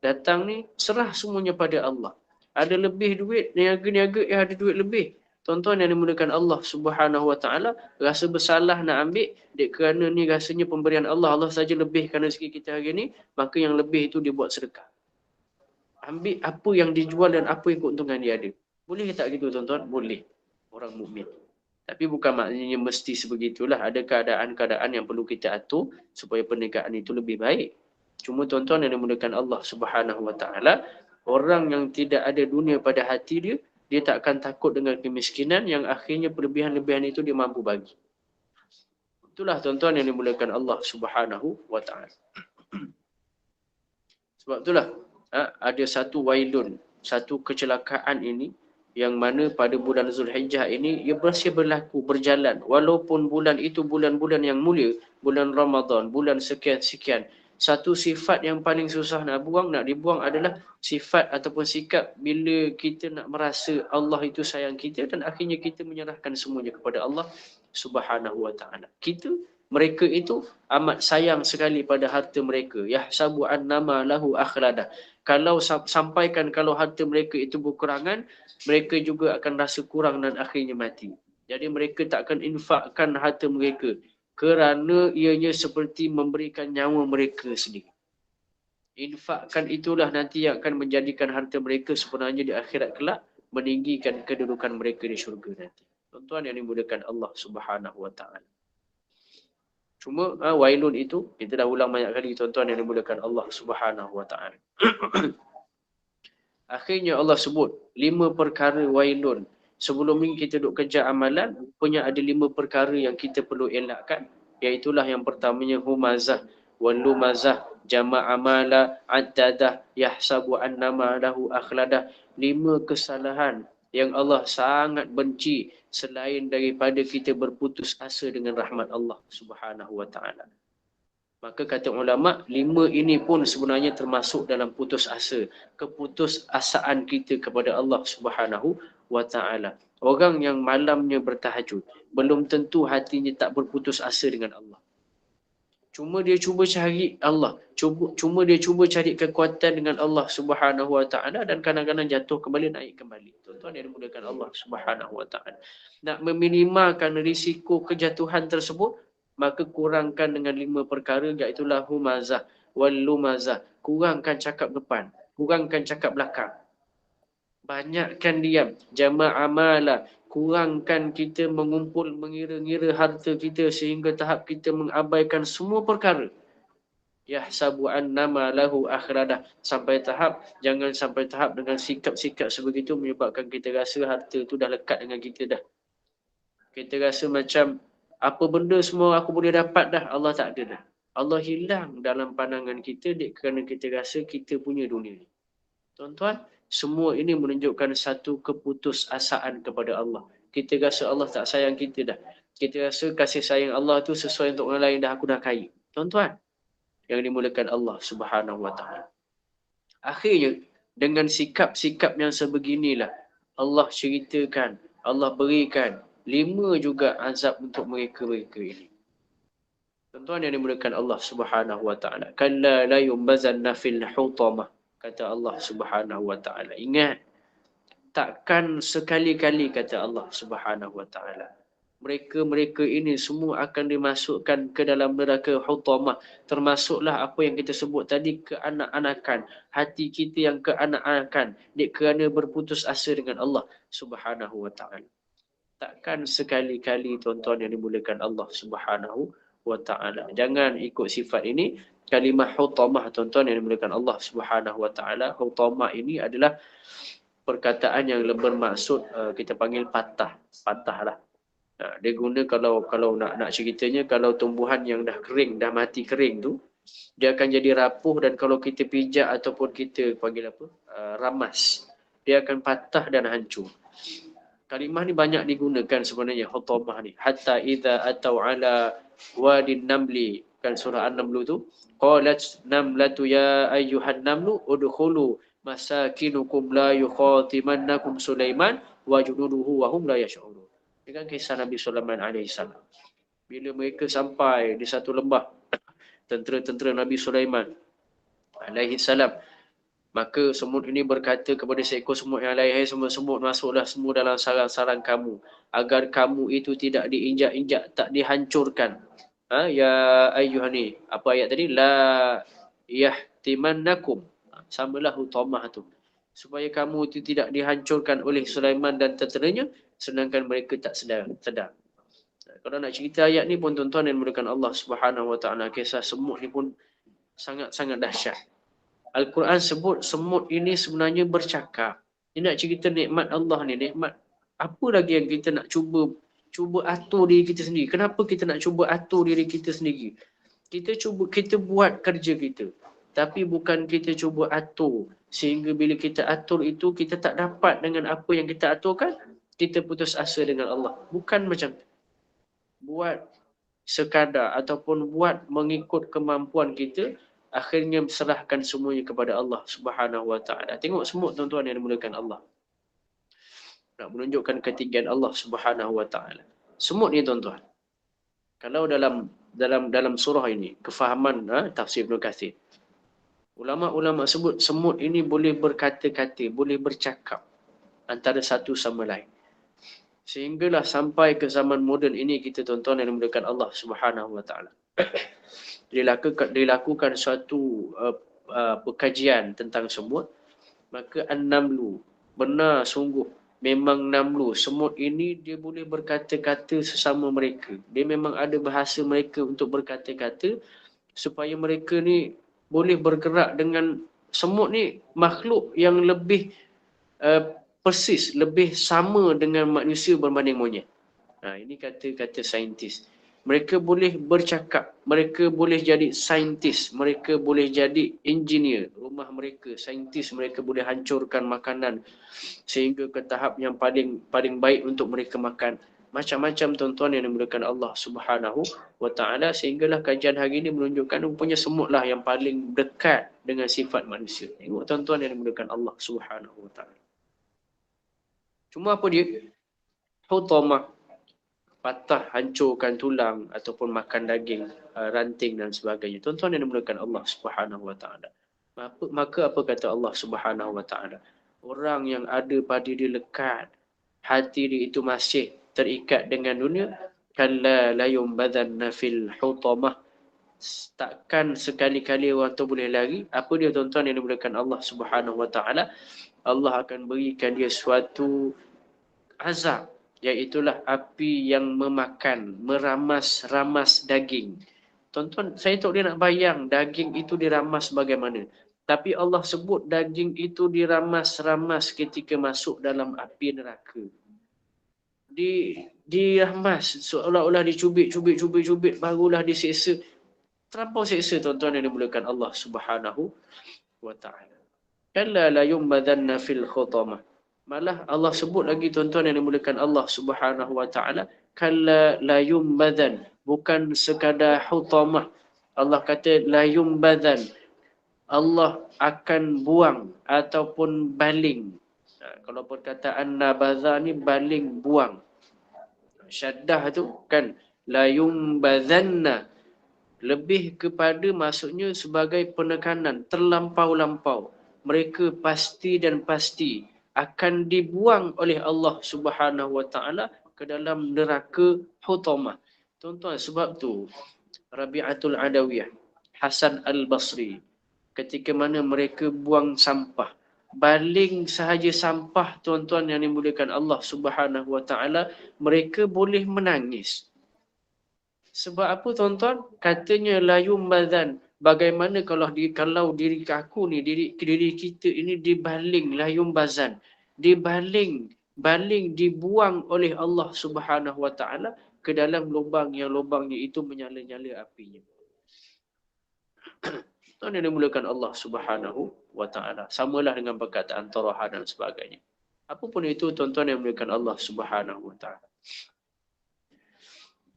Datang ni, serah semuanya pada Allah. Ada lebih duit, niaga-niaga ada duit lebih. Tuan-tuan yang dimudahkan Allah Subhanahu wa taala, rasa bersalah nak ambil, dek kerana ni rasanya pemberian Allah, Allah saja lebihkan rezeki kita hari ni, maka yang lebih itu dia buat sedekah. Ambil apa yang dijual dan apa yang keuntungan dia ada. Boleh tak gitu tuan-tuan? Boleh. Orang mukmin. Tapi bukan maknanya mesti sebegitulah. Ada keadaan-keadaan yang perlu kita atur supaya perniagaan itu lebih baik. Cuma tuan-tuan yang dimudahkan Allah Subhanahu wa taala, orang yang tidak ada dunia pada hati dia, dia tak akan takut dengan kemiskinan yang akhirnya perlebihan-lebihan itu dia mampu bagi. Itulah tuan-tuan yang dimulakan Allah Subhanahu wa taala. Sebab itulah ada satu wailun, satu kecelakaan ini yang mana pada bulan Zulhijjah ini ia masih berlaku, berjalan. Walaupun bulan itu bulan-bulan yang mulia, bulan Ramadan, bulan sekian-sekian. Satu sifat yang paling susah nak dibuang adalah sifat ataupun sikap bila kita nak merasa Allah itu sayang kita dan akhirnya kita menyerahkan semuanya kepada Allah Subhanahu wa taala. Kita Mereka itu amat sayang sekali pada harta mereka. Yahsabu annama lahu akhlada. Kalau sampaikan kalau harta mereka itu berkurangan, mereka juga akan rasa kurang dan akhirnya mati. Jadi mereka tak akan infakkan harta mereka kerana ianya seperti memberikan nyawa mereka sendiri. Infakkan itulah nanti yang akan menjadikan harta mereka sebenarnya di akhirat kelak meninggikan kedudukan mereka di syurga nanti. Tuan-tuan yang dimudahkan Allah Subhanahu wa taala. Cuma wailun itu kita dah ulang banyak kali tuan-tuan yang dimudahkan Allah Subhanahu wa taala. Akhirnya Allah sebut 5 perkara wailun. Sebelum ni kita duk kerja amalan, punya ada 5 perkara yang kita perlu elakkan, iaitu yang pertamanya humazah, walumazah, jama'amala, addadah, yahsabu annama lahu akhladah. 5 kesalahan yang Allah sangat benci selain daripada kita berputus asa dengan rahmat Allah Subhanahu wa taala. Maka kata ulama, 5 ini pun sebenarnya termasuk dalam putus asa, keputus asaan kita kepada Allah Subhanahu wa taala. Orang yang malamnya bertahajud, belum tentu hatinya tak berputus asa dengan Allah. Cuma dia cuba cari Allah, cuma dia cuba cari kekuatan dengan Allah Subhanahu wa taala dan kadang-kadang jatuh kembali, naik kembali. Tuan-tuan yang dimudahkan Allah Subhanahu wa taala. Nak meminimalkan risiko kejatuhan tersebut, maka kurangkan dengan 5 perkara, iaitu humazah wal lumazah. Kurangkan cakap depan, kurangkan cakap belakang. Banyakkan diam, jama'amala. Kurangkan kita mengumpul, mengira-ngira harta kita sehingga tahap kita mengabaikan semua perkara. Yahsabu annama lahu akhradah. Jangan sampai tahap dengan sikap-sikap sebegitu menyebabkan kita rasa harta tu dah lekat dengan kita dah. Kita rasa macam apa benda semua aku boleh dapat dah, Allah tak ada dah. Allah hilang dalam pandangan kita kerana kita rasa kita punya dunia ni. Tuan-tuan, semua ini menunjukkan satu keputusasaan kepada Allah. Kita rasa Allah tak sayang kita dah. Kita rasa kasih sayang Allah tu sesuai untuk orang lain dah, aku dah kaya. Tuan-tuan, yang dimulakan Allah Subhanahu wa taala. Akhirnya, dengan sikap-sikap yang sebeginilah Allah ceritakan, Allah berikan 5 juga azab untuk mereka-mereka ini. Tuan-tuan yang dimulakan Allah Subhanahu wa taala. Kalla la yumbazanna fil hutamah. Kata Allah Subhanahu wa taala. Ingat, takkan sekali-kali, kata Allah Subhanahu wa taala, mereka-mereka ini semua akan dimasukkan ke dalam neraka hutamah. Termasuklah apa yang kita sebut tadi, keanak-anakan. Hati kita yang keanak-anakan kerana berputus asa dengan Allah Subhanahu wa taala. Takkan sekali-kali tuan-tuan yang dimulakan Allah Subhanahu wa taala. Jangan ikut sifat ini. Kalimah hutamah tuan-tuan yang dimulakan Allah Subhanahu wa taala. Hutamah ini adalah perkataan yang bermaksud kita panggil patah. Patahlah. Dia guna kalau nak ceritanya, kalau tumbuhan yang dah kering, dah mati kering tu, dia akan jadi rapuh dan kalau kita pijak ataupun kita panggil ramas, dia akan patah dan hancur. Kalimah ni banyak digunakan sebenarnya, hutamah ni. Hatta idza atau ala wadin namli, kan surah An-Naml tu, qalat namlatu ya ayyuhan namlu udkhulu masakinukum la yukhatimannakum Sulaiman wa junuduhu wa hum la yash'urun. Ini kan kisah Nabi Sulaiman alaihissalam. Bila mereka sampai di satu lembah, tentera-tentera Nabi Sulaiman alaihissalam, maka semut ini berkata kepada seekor semut yang lain, "Hai semut-semut, masuklah semua dalam sarang-sarang kamu, agar kamu itu tidak diinjak-injak, tak dihancurkan." Ya ayyuhani, apa ayat tadi? La yahtimannakum. Samalah hutamah tu. Supaya kamu itu tidak dihancurkan oleh Sulaiman dan tenteranya, sedangkan mereka tak sedar. Kalau nak cerita ayat ni pun tuan-tuan yang dimulakan Allah Subhanahu wa taala, kisah semut ni pun sangat-sangat dahsyat. Al-Quran sebut semut ini sebenarnya bercakap. Dia nak cerita nikmat Allah ni, nikmat apa lagi yang kita nak cuba atur diri kita sendiri. Kenapa kita nak cuba atur diri kita sendiri? Kita buat kerja kita. Tapi bukan kita cuba atur. Sehingga bila kita atur itu, kita tak dapat dengan apa yang kita aturkan, kita putus asa dengan Allah. Bukan macam tu. Buat sekadar ataupun buat mengikut kemampuan kita, akhirnya serahkan semuanya kepada Allah Subhanahu wa taala. Tengok semut tuan-tuan yang dimulakan Allah. Nak menunjukkan ketinggian Allah Subhanahu wa taala. Semut ni tuan-tuan, Kalau dalam surah ini, kefahaman tafsir Ibn Kathir, ulama-ulama sebut semut ini boleh berkata-kata, boleh bercakap antara satu sama lain. Sehinggalah sampai ke zaman moden ini kita tuan-tuan yang dimuliakan Allah Subhanahu Wa Taala. Dilakukan suatu kajian tentang semut, maka an-namlu, benar sungguh memang namlu, semut ini dia boleh berkata-kata sesama mereka. Dia memang ada bahasa mereka untuk berkata-kata supaya mereka ni boleh bergerak dengan semut ni makhluk yang lebih persis, lebih sama dengan manusia berbanding monyet. Ini kata-kata saintis. Mereka boleh bercakap, mereka boleh jadi saintis, mereka boleh jadi engineer rumah mereka, saintis, mereka boleh hancurkan makanan sehingga ke tahap yang paling baik untuk mereka makan. Macam-macam tuan-tuan yang dimuliakan Allah Subhanahu Wa Taala, sehinggalah kajian hari ini menunjukkan rupanya semutlah yang paling dekat dengan sifat manusia. Tengok tuan-tuan yang dimuliakan Allah Subhanahu Wa Taala. Cuma apa dia? Hutamah, patah, hancurkan tulang ataupun makan daging, ranting dan sebagainya. Tuan-tuan yang dimuliakan Allah Subhanahu Wa Taala. Maka apa kata Allah Subhanahu Wa Taala? Orang yang ada pada dia lekat, hati dia itu masih terikat dengan dunia, kalla la yumbadhanna fil hutamah. Takkan sekali-kali orang tu boleh lari. Apa dia tuan-tuan yang dimuliakan Allah Subhanahu Wa Taala? Allah akan berikan dia suatu azab, iaitulah api yang memakan, meramas-ramas daging. Tuan-tuan, saya tak boleh nak bayang daging itu diramas bagaimana. Tapi Allah sebut daging itu diramas-ramas ketika masuk dalam api neraka. Diramas, seolah-olah dicubit, barulah diseksa. Terlampau seksa tuan-tuan yang dimuliakan Allah Subhanahu Wa Taala. Kalla la yumbadhanna fil khutamah. Malah Allah sebut lagi tuan-tuan yang dimuliakan Allah Subhanahu Wa Taala, kalla la yumbadhan, bukan sekadar hutamah. Allah kata la yumbadhan, Allah akan buang ataupun baling. Kalau perkataan nabadha ni baling, buang. Syaddah tu kan la yumbadhanna, lebih kepada maksudnya sebagai penekanan, terlampau-lampau. Mereka pasti dan pasti akan dibuang oleh Allah Subhanahu Wa Taala ke dalam neraka hutamah. Tuan-tuan, sebab tu Rabi'atul Adawiyah, Hasan Al-Basri, ketika mana mereka buang sampah, baling sahaja sampah tuan-tuan yang dimuliakan Allah Subhanahu Wa Taala, mereka boleh menangis. Sebab apa tuan-tuan? Katanya la yumbadhan. Bagaimana kalau diri aku ni, diri kita ini dibaling, la yumbazan. Dibaling, dibuang oleh Allah Subhanahu Wa Taala ke dalam lubang yang lubangnya itu menyala-nyala apinya. Tuan yang dimulakan Allah Subhanahu Wa Taala. Samalah dengan perkataan Taraha dan sebagainya. Apapun itu tuan-tuan yang dimulakan Allah Subhanahu Wa Taala.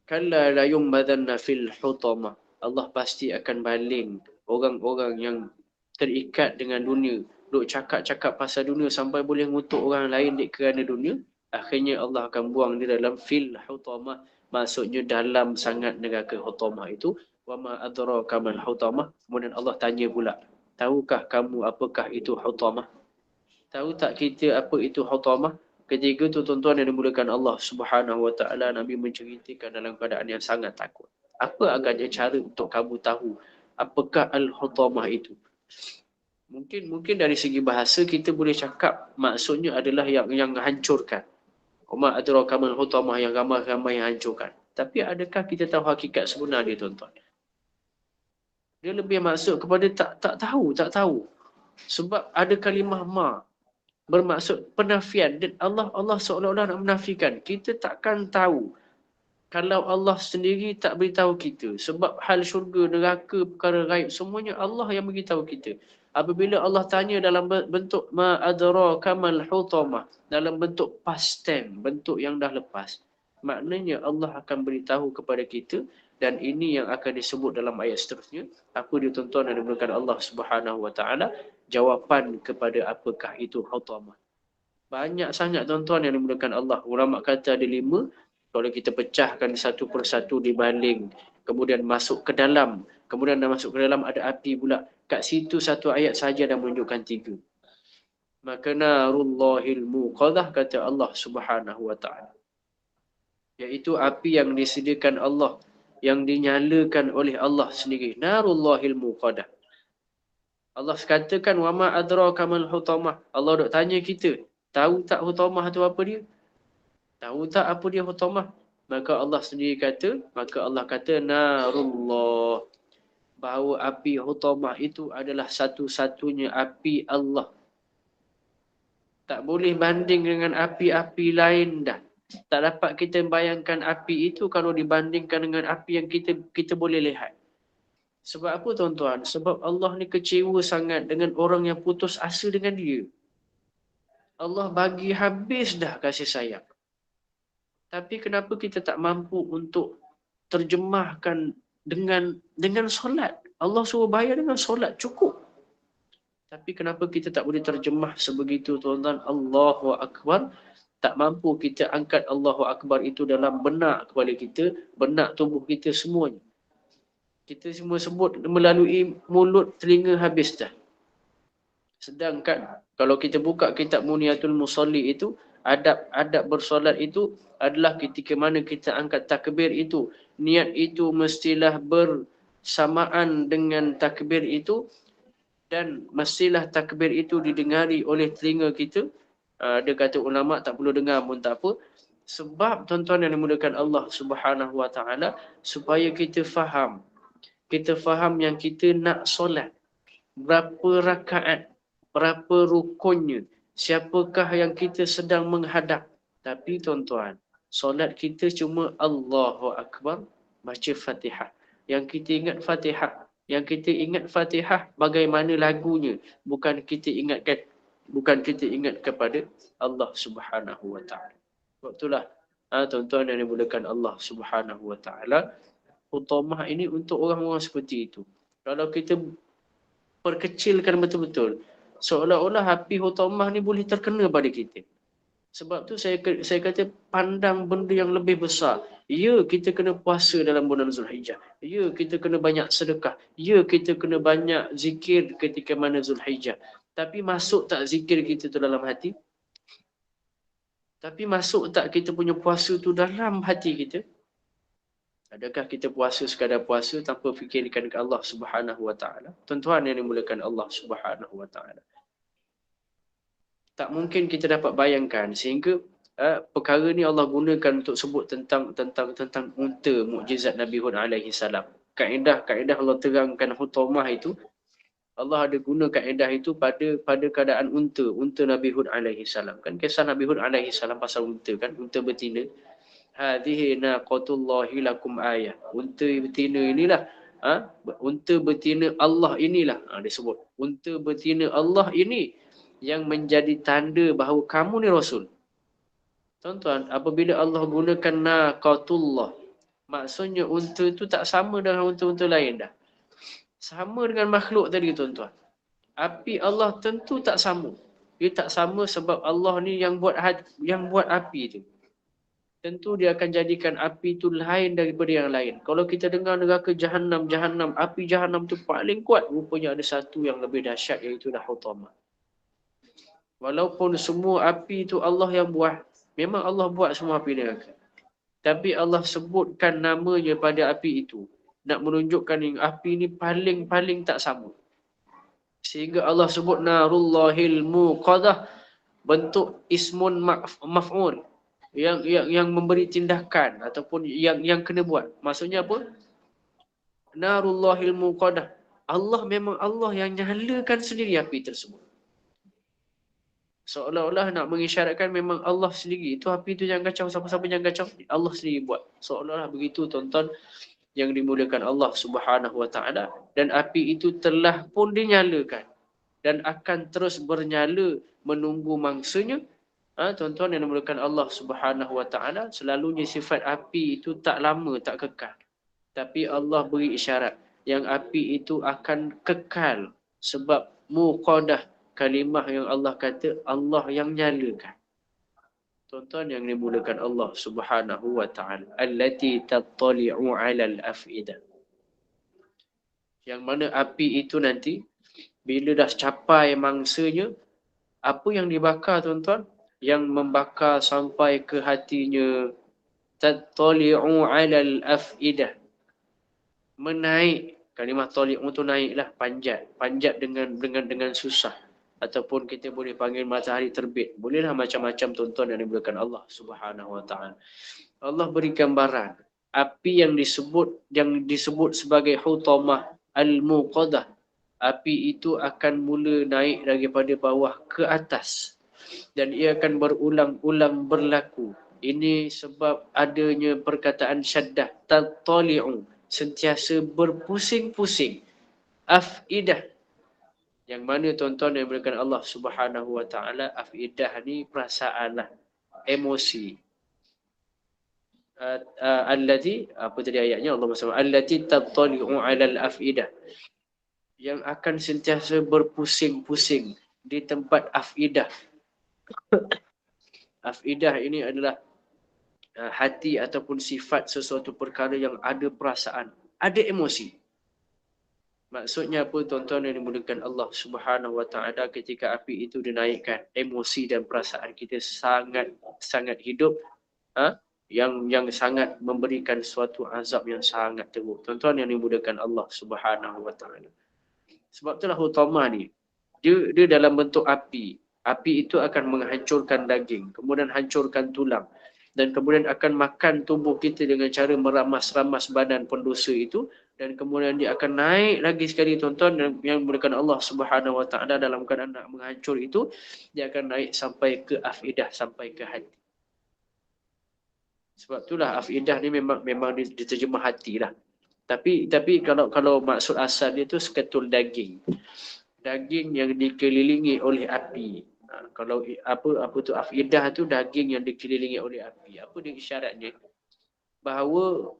Kalla la yumbadhanna fil hutamah. Allah pasti akan baling orang-orang yang terikat dengan dunia, duk cakap-cakap pasal dunia sampai boleh ngutuk orang lain kerana dunia. Akhirnya Allah akan buang dia dalam fil hutamah, maksudnya dalam sangat neraka hutamah itu. Wa ma adraka mal hutamah. Kemudian Allah tanya pula, tahukah kamu apakah itu hutamah? Tahu tak kita apa itu hutamah? Ketiga tu tuan-tuan yang dimuliakan Allah Subhanahu Wa Taala, Nabi menceritakan dalam keadaan yang sangat takut. Apa agaknya cara untuk kamu tahu apakah al-hutamah itu? Mungkin dari segi bahasa kita boleh cakap maksudnya adalah yang hancurkan. Umma adraka mal hutamah, yang ramai-ramai yang hancurkan. Tapi adakah kita tahu hakikat sebenar dia tuan-tuan? Dia lebih maksud kepada tak tahu. Sebab ada kalimah ma bermaksud penafian, dan Allah seolah-olah nak menafikan. Kita takkan tahu kalau Allah sendiri tak beritahu kita. Sebab hal syurga, neraka, perkara gaib, semuanya Allah yang beritahu kita. Apabila Allah tanya dalam bentuk ma adraka mal hutamah, dalam bentuk past tense, bentuk yang dah lepas, maknanya Allah akan beritahu kepada kita, dan ini yang akan disebut dalam ayat seterusnya. Apa dia tuan-tuan yang dimuliakan Allah Subhanahu Wa Taala? Jawapan kepada apakah itu hutamah. Banyak sangat tuan-tuan yang dimuliakan Allah. Ulama kata ada 5. Kalau kita pecahkan satu persatu dibaling, kemudian masuk ke dalam, kemudian dah masuk ke dalam ada api pula. Kat situ satu ayat saja dah menunjukkan 3. Maka narullahil muqadah kata Allah Subhanahu wa taala. Iaitu api yang disediakan Allah, yang dinyalakan oleh Allah sendiri. Narullahil muqadah. Allah katakan wama adraka mal hutamah. Allah dok tanya kita, tahu tak hutamah tu apa dia? Tahu tak apa dia hutamah? Maka Allah sendiri kata, maka Allah kata narullah. Bahawa api hutamah itu adalah satu-satunya api Allah. Tak boleh banding dengan api-api lain dah. Tak dapat kita bayangkan api itu kalau dibandingkan dengan api yang kita boleh lihat. Sebab apa tuan-tuan? Sebab Allah ni kecewa sangat dengan orang yang putus asa dengan dia. Allah bagi habis dah kasih sayang. Tapi kenapa kita tak mampu untuk terjemahkan dengan solat? Allah suruh bayar dengan solat, cukup. Tapi kenapa kita tak boleh terjemah sebegitu tuan-tuan? Allahu Akbar. Tak mampu kita angkat Allahu Akbar itu dalam benak kepala kita, benak tubuh kita semuanya. Kita semua sebut melalui mulut, telinga habis dah. Sedangkan kalau kita buka kitab Muniyatul Musalli itu, adab-adab bersolat itu adalah ketika mana kita angkat takbir itu. Niat itu mestilah bersamaan dengan takbir itu dan mestilah takbir itu didengari oleh telinga kita. Dia kata ulama tak perlu dengar pun tak apa. Sebab tuan-tuan yang dimudahkan Allah Subhanahu Wa Taala supaya kita faham. Kita faham yang kita nak solat. Berapa rakaat, berapa rukunnya, siapakah yang kita sedang menghadap. Tapi tuan-tuan, solat kita cuma Allahu Akbar, baca Fatihah. Yang kita ingat Fatihah. Yang kita ingat Fatihah bagaimana lagunya. Bukan kita ingat kepada Allah Subhanahu Wa Taala. Sebab itulah tuan-tuan yang dimulakan Allah Subhanahu Wa Taala, hutamah ini untuk orang-orang seperti itu. Kalau kita perkecilkan betul-betul, seolah-olah api hutamah ni boleh terkena pada kita. Sebab tu saya kata pandang benda yang lebih besar. Ya, kita kena puasa dalam bulan Zulhijjah. Ya, kita kena banyak sedekah. Ya, kita kena banyak zikir ketika mana Zulhijjah. Tapi masuk tak zikir kita tu dalam hati? Tapi masuk tak kita punya puasa tu dalam hati kita? Adakah kita puasa sekadar puasa tanpa fikirkan ke Allah Subhanahu Wa Taala? Tuan-tuan yang dimulakan Allah Subhanahu Wa Taala. Tak mungkin kita dapat bayangkan sehingga perkara ni Allah gunakan untuk sebut tentang unta mukjizat Nabi Hud alaihi salam. Kaedah Allah terangkan hutamah itu, Allah ada guna kaedah itu pada keadaan unta Nabi Hud alaihi salam. Kan kisah Nabi Hud alaihi salam pasal unta kan, unta betina. Hadhihi naqatullahi lakum ayah. Unta betina inilah, unta betina Allah inilah, disebut. Unta betina Allah ini yang menjadi tanda bahawa kamu ni Rasul. Tuan-tuan, apabila Allah gunakan naqatullah, maksudnya unta itu tak sama dengan unta-unta lain dah. Sama dengan makhluk tadi tuan-tuan. Api Allah tentu tak sama. Dia tak sama sebab Allah ni yang buat api tu. Tentu dia akan jadikan api itu lain daripada yang lain. Kalau kita dengar neraka Jahannam, api Jahannam tu paling kuat, rupanya ada satu yang lebih dahsyat, iaitu hutamah. Walaupun semua api itu Allah yang buat, memang Allah buat semua api neraka. Tapi Allah sebutkan namanya pada api itu, nak menunjukkan yang api ini paling tak sama. Sehingga Allah sebut narullahil muqadah, bentuk ismun maf'ul. Yang memberi tindakan ataupun yang kena buat. Maksudnya apa? Narullahil muqadah. Allah memang Allah yang nyalakan sendiri api tersebut. Seolah-olah nak mengisyaratkan memang Allah sendiri. Itu api itu jangan kacau, siapa-siapa jangan kacau. Allah sendiri buat. Seolah-olah begitu tuan-tuan yang dimuliakan Allah Subhanahu Wa Taala. Dan api itu telah pun dinyalakan. Dan akan terus bernyala menunggu mangsanya. Tuan-tuan yang dimuliakan Allah Subhanahu Wa Taala, selalunya sifat api itu tak lama, tak kekal. Tapi Allah beri isyarat yang api itu akan kekal sebab muqadah, kalimah yang Allah kata Allah yang nyalakan. Tuan-tuan yang dimulakan Allah Subhanahu wa taala, allati tattali'u 'alal af'idah. Yang mana api itu nanti bila dah capai mangsanya, apa yang dibakar tuan-tuan? Yang membakar sampai ke hatinya, tattali'u 'alal af'idah. Menaik, kalimah tali'u tu naiklah, panjat dengan susah, ataupun kita boleh panggil matahari terbit. Bolehlah macam-macam tuan-tuan yang dimulakan Allah Subhanahu wa taala. Allah beri gambaran api yang disebut sebagai hutamah al-muqadah. Api itu akan mula naik daripada bawah ke atas dan ia akan berulang-ulang berlaku. Ini sebab adanya perkataan syaddah, tattali'u, sentiasa berpusing-pusing. Afidah, yang mana tuan-tuan yang berikan Allah Subhanahu wa taala, afidah ni perasaan lah, emosi. Allati, apa tadi ayatnya? Allah SWT, allati tattali'u 'alal afidah, yang akan sentiasa berpusing-pusing di tempat afidah. Afidah ini adalah hati ataupun sifat sesuatu perkara yang ada perasaan, ada emosi. Maksudnya apa tuan-tuan yang dimulakan Allah Subhanahu wa taala, ketika api itu dinaikkan, emosi dan perasaan kita sangat hidup, yang sangat memberikan suatu azab yang sangat teruk. Tuan-tuan yang dimulakan Allah Subhanahu wa taala. Sebab itulah utama ni, dia dalam bentuk api. Api itu akan menghancurkan daging, kemudian hancurkan tulang, dan kemudian akan makan tubuh kita dengan cara meramas-ramas badan pendosa itu, dan kemudian dia akan naik lagi sekali tuan-tuan yang dimulakan Allah Subhanahu wa taala, dalam keadaan nak menghancur itu, dia akan naik sampai ke afidah, sampai ke hati. Sebab itulah afidah ni memang diterjemah hatilah. Tapi kalau maksud asal dia tu seketul daging. Daging yang dikelilingi oleh api. Kalau apa tu afidah tu, daging yang dikelilingi oleh api. Apa dia isyaratnya? Bahawa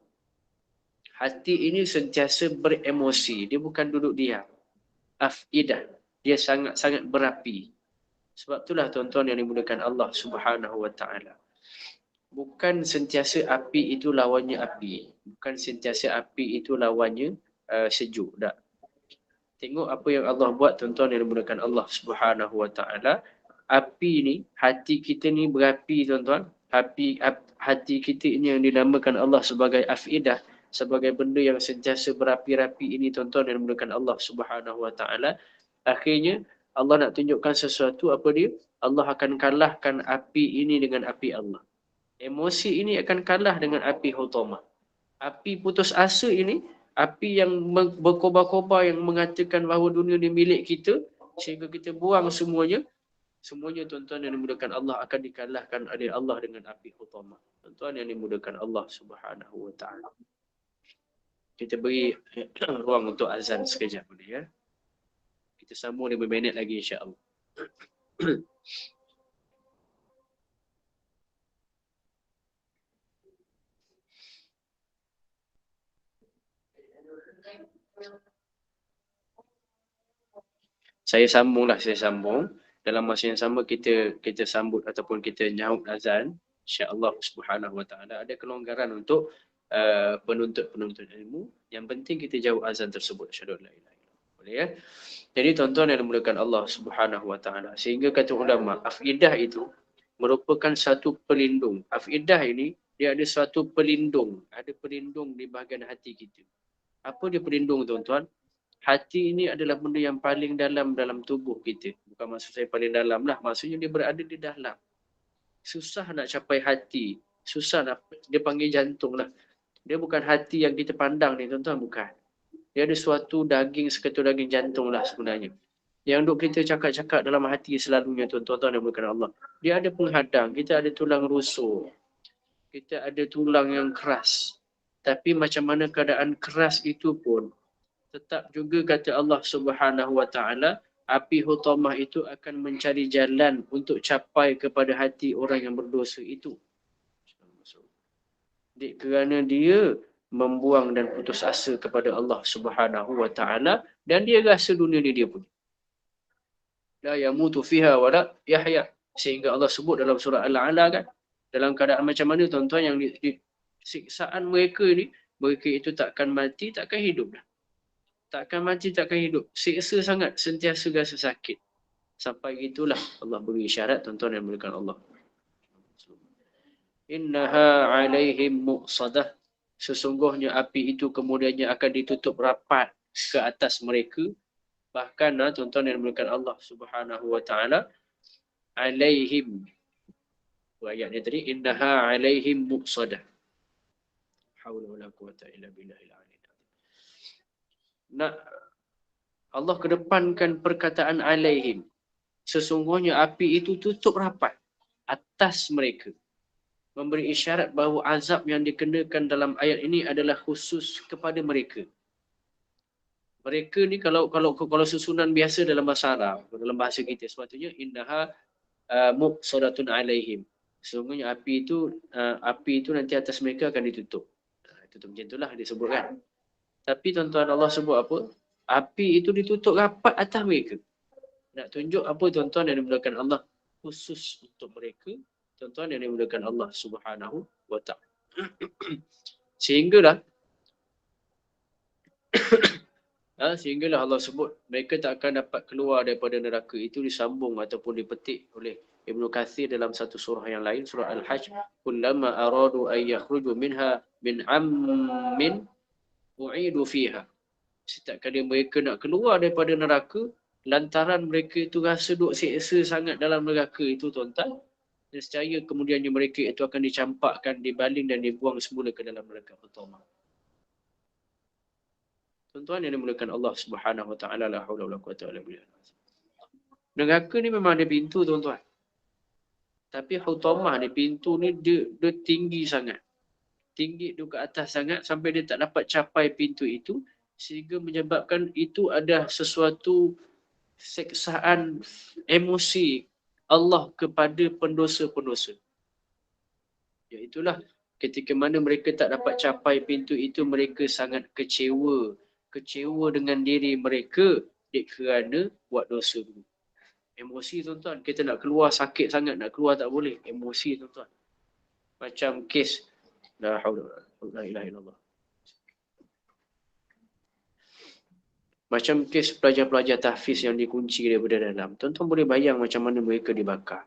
hati ini sentiasa beremosi, dia bukan duduk diam. Afidah, dia sangat berapi. Sebab itulah tuan-tuan yang dimulakan Allah Subhanahu wa taala. Bukan sentiasa api itu lawannya api. Bukan sentiasa api itu lawannya sejuk. Tak. Tengok apa yang Allah buat tuan-tuan yang dimulakan Allah Subhanahu wa taala. Api ni, hati kita ni berapi tuan-tuan. Hati kita ini yang dinamakan Allah sebagai afidah, sebagai benda yang sentiasa berapi-rapi ini tuan-tuan yang dimulakan Allah Subhanahu wa taala. Akhirnya Allah nak tunjukkan sesuatu, apa dia? Allah akan kalahkan api ini dengan api Allah. Emosi ini akan kalah dengan api hutamah. Api putus asa ini, api yang berkobar-kobar, yang mengatakan bahawa dunia ni milik kita, sehingga kita buang semuanya tuan-tuan yang dimudahkan Allah akan dikalahkan oleh Allah dengan api hutamah. Tuan-tuan yang dimudahkan Allah Subhanahu wa taala. Kita beri ruang untuk azan sekejap boleh ya. Kita sambung 5 minit lagi insya-Allah. Saya sambung. Dalam masa yang sama kita sambut ataupun kita nyaut azan, insya-Allah Subhanahu wa taala. Ada kelonggaran untuk penuntut ilmu. Yang penting kita jawab azan tersebut. Asyhadu an la ilaha illallah. Boleh ya? Jadi tuan-tuan yang dimulakan Allah Subhanahu wa taala, sehingga kata ulama, afidah itu merupakan satu pelindung. Afidah ini dia ada satu pelindung, ada pelindung di bahagian hati kita. Apa dia pelindung tuan-tuan? Hati ini adalah benda yang paling dalam tubuh kita. Bukan maksud saya paling dalam lah. Maksudnya dia berada di dalam. Susah nak capai hati. Susah nak, dia panggil jantung lah. Dia bukan hati yang kita pandang ni tuan-tuan, bukan. Dia ada suatu daging, seketul daging jantung lah sebenarnya. Yang duk kita cakap-cakap dalam hati selalunya tuan-tuan yang bukan Allah. Dia ada penghadang. Kita ada tulang rusuk. Kita ada tulang yang keras. Tapi macam mana keadaan keras itu pun, tetap juga kata Allah Subhanahu wa taala, api hutamah itu akan mencari jalan untuk capai kepada hati orang yang berdosa itu. Kerana dia membuang dan putus asa kepada Allah Subhanahu wa taala, dan dia rasa dunia ni dia punya. La yamutu fiha wa la yahya. Sehingga Allah sebut dalam surah Al-A'la kan, Dalam keadaan macam mana tuan-tuan yang siksaan mereka ni, mereka itu takkan mati, takkan hidup dah. Takkan mati, takkan hidup. Siksa sangat, sentiasa rasa sakit. Sampai itulah Allah beri isyarat tuan-tuan yang dimuliakan Allah. Innaha alaihim muqsadah. Sesungguhnya api itu kemudiannya akan ditutup rapat ke atas mereka. Bahkan tuan-tuan yang dimuliakan Allah Subhanahu wa taala, alaihim. Ayat ni tadi, innaha alaihim muqsadah. Haula wala quwata illa billahil aliyyil azim. Nak Allah kedepankan perkataan alaihim. Sesungguhnya api itu tutup rapat atas mereka. Memberi isyarat bahawa azab yang dikenakan dalam ayat ini adalah khusus kepada mereka. Mereka ni kalau susunan biasa dalam bahasa Arab, dalam bahasa kita sepatutnya innaha muqsadatun alaihim. Sesungguhnya api itu nanti atas mereka akan ditutup. Tutup macam itulah disebutkan. Tapi tuan-tuan Allah sebut apa? Api itu ditutup rapat atas mereka. Nak tunjuk apa tuan-tuan yang dimuliakan Allah? Khusus untuk mereka. Tuan-tuan yang dimuliakan Allah Subhanahu wa ta'ala. Sehinggalah Allah sebut mereka tak akan dapat keluar daripada neraka itu, disambung ataupun dipetik oleh Ibnu Katsir dalam satu surah yang lain, surah Al-Hajj, kullama aradu an yakhruju minha min ammin u'idu fiha. Setiap kali mereka nak keluar daripada neraka, lantaran mereka itu rasa duk seksa sangat dalam neraka itu tuan-tuan, nescaya kemudiannya mereka itu akan dicampakkan, dibaling dan dibuang semula ke dalam neraka utama. Tuan-tuan yang dimuliakan Allah Subhanahu wa taala, la haula wala quwata illa billah. Neraka ni memang ada pintu tuan-tuan. Tapi hutamah ni, pintu ni dia tinggi sangat. Tinggi tu ke atas sangat sampai dia tak dapat capai pintu itu, sehingga menyebabkan itu ada sesuatu seksaan emosi Allah kepada pendosa-pendosa. Iaitulah ketika mana mereka tak dapat capai pintu itu, mereka sangat kecewa. Kecewa dengan diri mereka kerana buat dosa dulu. Emosi tuan-tuan, kita nak keluar sakit sangat, nak keluar tak boleh. Emosi tuan-tuan. Macam kes, la haula wala ilaha illallah. Macam kes pelajar-pelajar tahfiz yang dikunci daripada dalam. Tuan-tuan boleh bayang macam mana mereka dibakar.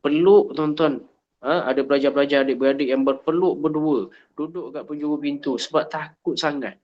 Peluk tuan-tuan. Ada pelajar-pelajar adik-beradik yang berpeluk berdua. Duduk kat penjuru pintu sebab takut sangat.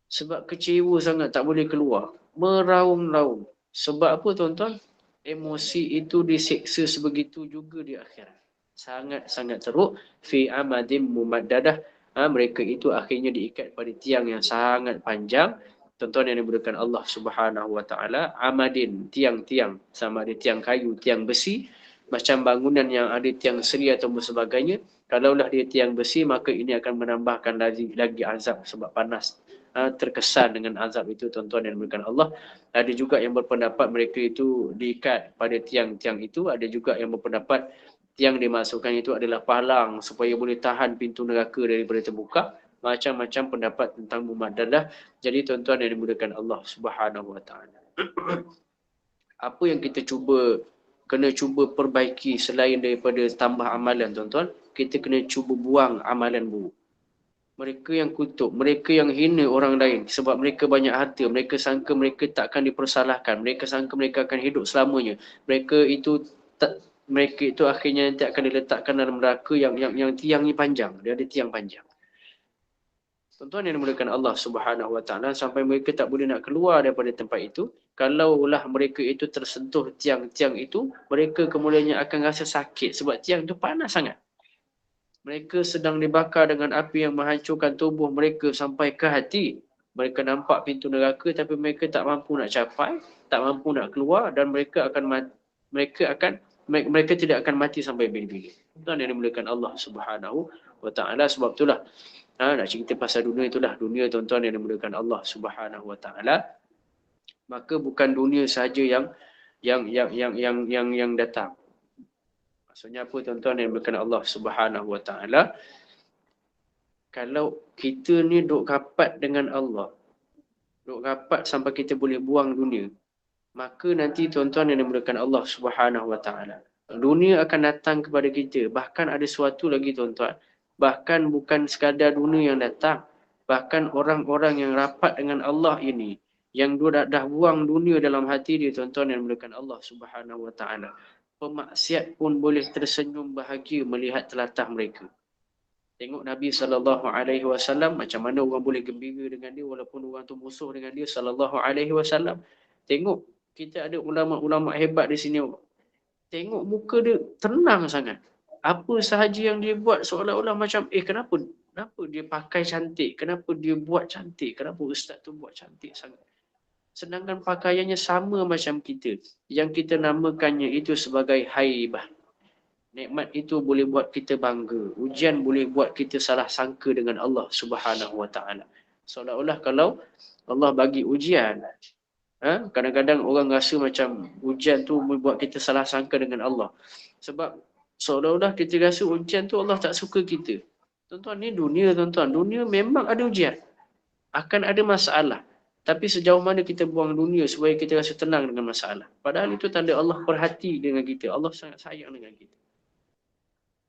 Sebab kecewa sangat tak boleh keluar. Meraung-raung. Sebab apa tuan-tuan? Emosi itu diseksa sebegitu juga di akhirat. Sangat-sangat teruk. Fi amadim mumaddadah. Mereka itu akhirnya diikat pada tiang yang sangat panjang. Tuan-tuan yang dimuliakan Allah Subhanahu wa taala, amadin, tiang-tiang, sama ada tiang kayu, tiang besi, macam bangunan yang ada tiang seri atau sebagainya. Kalaulah dia tiang besi, maka ini akan menambahkan lagi azab sebab panas. Terkesan dengan azab itu tuan-tuan yang dimuliakan Allah. Ada juga yang berpendapat mereka itu diikat pada tiang-tiang itu. Ada juga yang berpendapat tiang dimasukkan itu adalah palang supaya boleh tahan pintu neraka daripada terbuka. Macam-macam pendapat tentang mumaddadah. Jadi tuan-tuan yang dimuliakan Allah Subhanahu wa taala. Apa yang kita kena cuba perbaiki selain daripada tambah amalan tuan-tuan, kita kena cuba buang amalan buruk. Mereka yang kutuk, mereka yang hina orang lain sebab mereka banyak harta, mereka sangka mereka takkan dipersalahkan, mereka sangka mereka akan hidup selamanya. Mereka itu akhirnya nanti akan diletakkan dalam neraka yang tiangnya panjang, dia ada tiang panjang. Tuan-tuan yang dimuliakan Allah Subhanahu wa taala, sampai mereka tak boleh nak keluar daripada tempat itu. Kalaulah mereka itu tersentuh tiang-tiang itu, mereka kemudiannya akan rasa sakit sebab tiang itu panas sangat. Mereka sedang dibakar dengan api yang menghancurkan tubuh mereka sampai ke hati. Mereka nampak pintu neraka tapi mereka tak mampu nak capai, tak mampu nak keluar, dan mereka tidak akan mati sampai bila-bila. Tuan yang dimuliakan Allah Subhanahu wa taala, sebab itulah nak cerita pasal dunia itulah, dunia tuan-tuan yang dimuliakan Allah Subhanahu wa taala. Maka bukan dunia sahaja yang datang. Maksudnya apa tuan-tuan yang dimuliakan Allah Subhanahu wa taala? Kalau kita ni duk rapat dengan Allah, duk rapat sampai kita boleh buang dunia, maka nanti tuan-tuan yang dimuliakan Allah Subhanahu wa taala, Dunia akan datang kepada kita. Bahkan ada sesuatu lagi tuan-tuan. Bahkan bukan sekadar dunia yang datang. Bahkan orang-orang yang rapat dengan Allah ini, yang dia dah buang dunia dalam hati dia, tuan-tuan yang dimuliakan Allah Subhanahu Wa Taala. Pemaksiat pun boleh tersenyum bahagia melihat telatah mereka. Tengok Nabi SAW, macam mana orang boleh gembira dengan dia walaupun orang tu musuh dengan dia SAW. Tengok, kita ada ulama-ulama hebat di sini. Tengok muka dia tenang sangat. Apa sahaja yang dia buat seolah-olah macam, kenapa dia pakai cantik? Kenapa dia buat cantik? Kenapa ustaz tu buat cantik sangat? Sedangkan pakaiannya sama macam kita. Yang kita namakannya itu sebagai haibah. Nikmat itu boleh buat kita bangga. Ujian boleh buat kita salah sangka dengan Allah Subhanahu Wa Taala. Seolah-olah kalau Allah bagi ujian, kadang-kadang orang rasa macam ujian tu buat kita salah sangka dengan Allah. Sebab seolah-olah kita rasa ujian tu Allah tak suka kita. Tuan-tuan, ni dunia tuan-tuan. Dunia memang ada ujian. Akan ada masalah. Tapi sejauh mana kita buang dunia supaya kita rasa tenang dengan masalah. Padahal itu tanda Allah perhati dengan kita. Allah sangat sayang dengan kita.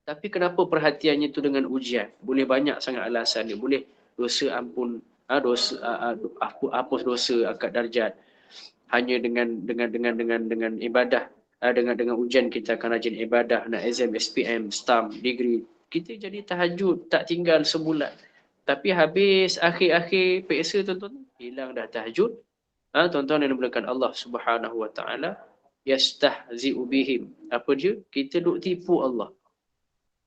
Tapi kenapa perhatiannya itu dengan ujian? Boleh banyak sangat alasan dia. Boleh dosa ampun, hapus dosa, angkat darjat. Hanya dengan ibadah, dengan ujian kita akan rajin ibadah, nak exam, SPM, stamp, degree. Kita jadi tahajud, tak tinggal sebulan. Tapi habis akhir-akhir peksa tuan-tuan, hilang dah tahajud. Tuan-tuan yang dimuliakan Allah Subhanahu Wa Taala, yastahzi'u bihim. Apa dia? Kita duk tipu Allah.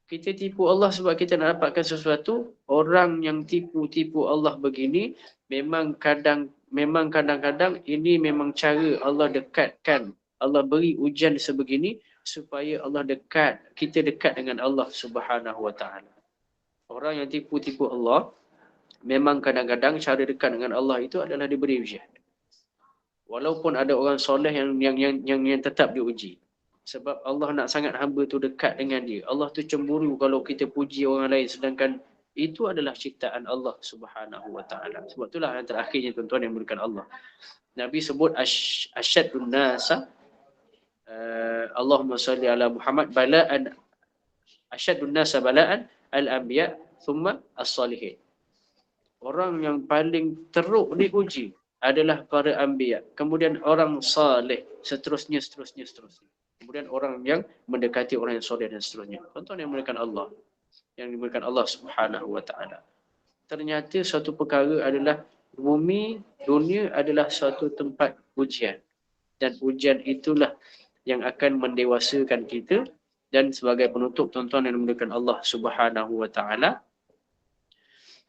Kita tipu Allah sebab kita nak dapatkan sesuatu. Orang yang tipu-tipu Allah begini, memang kadang-kadang ini memang cara Allah dekatkan. Allah beri ujian sebegini supaya kita dekat dengan Allah Subhanahu Wa Taala. Orang yang tipu-tipu Allah, memang kadang-kadang cara dekat dengan Allah itu adalah diberi ujian. Walaupun ada orang soleh yang tetap diuji. Sebab Allah nak sangat hamba tu dekat dengan dia. Allah tu cemburu kalau kita puji orang lain, sedangkan itu adalah ciptaan Allah Subhanahu Wa Taala. Sebab itulah yang terakhirnya tuan-tuan yang dimuliakan Allah. Nabi sebut asyadun nasa, Allahumma salli ala Muhammad, bala'an, asyadun nasa bala'an al-anbiya thumma as-salihin. Orang yang paling teruk diuji adalah para anbiya, kemudian orang saleh, seterusnya. Kemudian orang yang mendekati orang yang soleh dan seterusnya. Tuan-tuan yang dimuliakan Allah, yang dimuliakan Allah Subhanahu Wa Taala. Ternyata suatu perkara adalah dunia adalah suatu tempat ujian. Dan ujian itulah yang akan mendewasakan kita. Dan sebagai penutup, tuan-tuan yang dimuliakan Allah Subhanahu Wa Taala,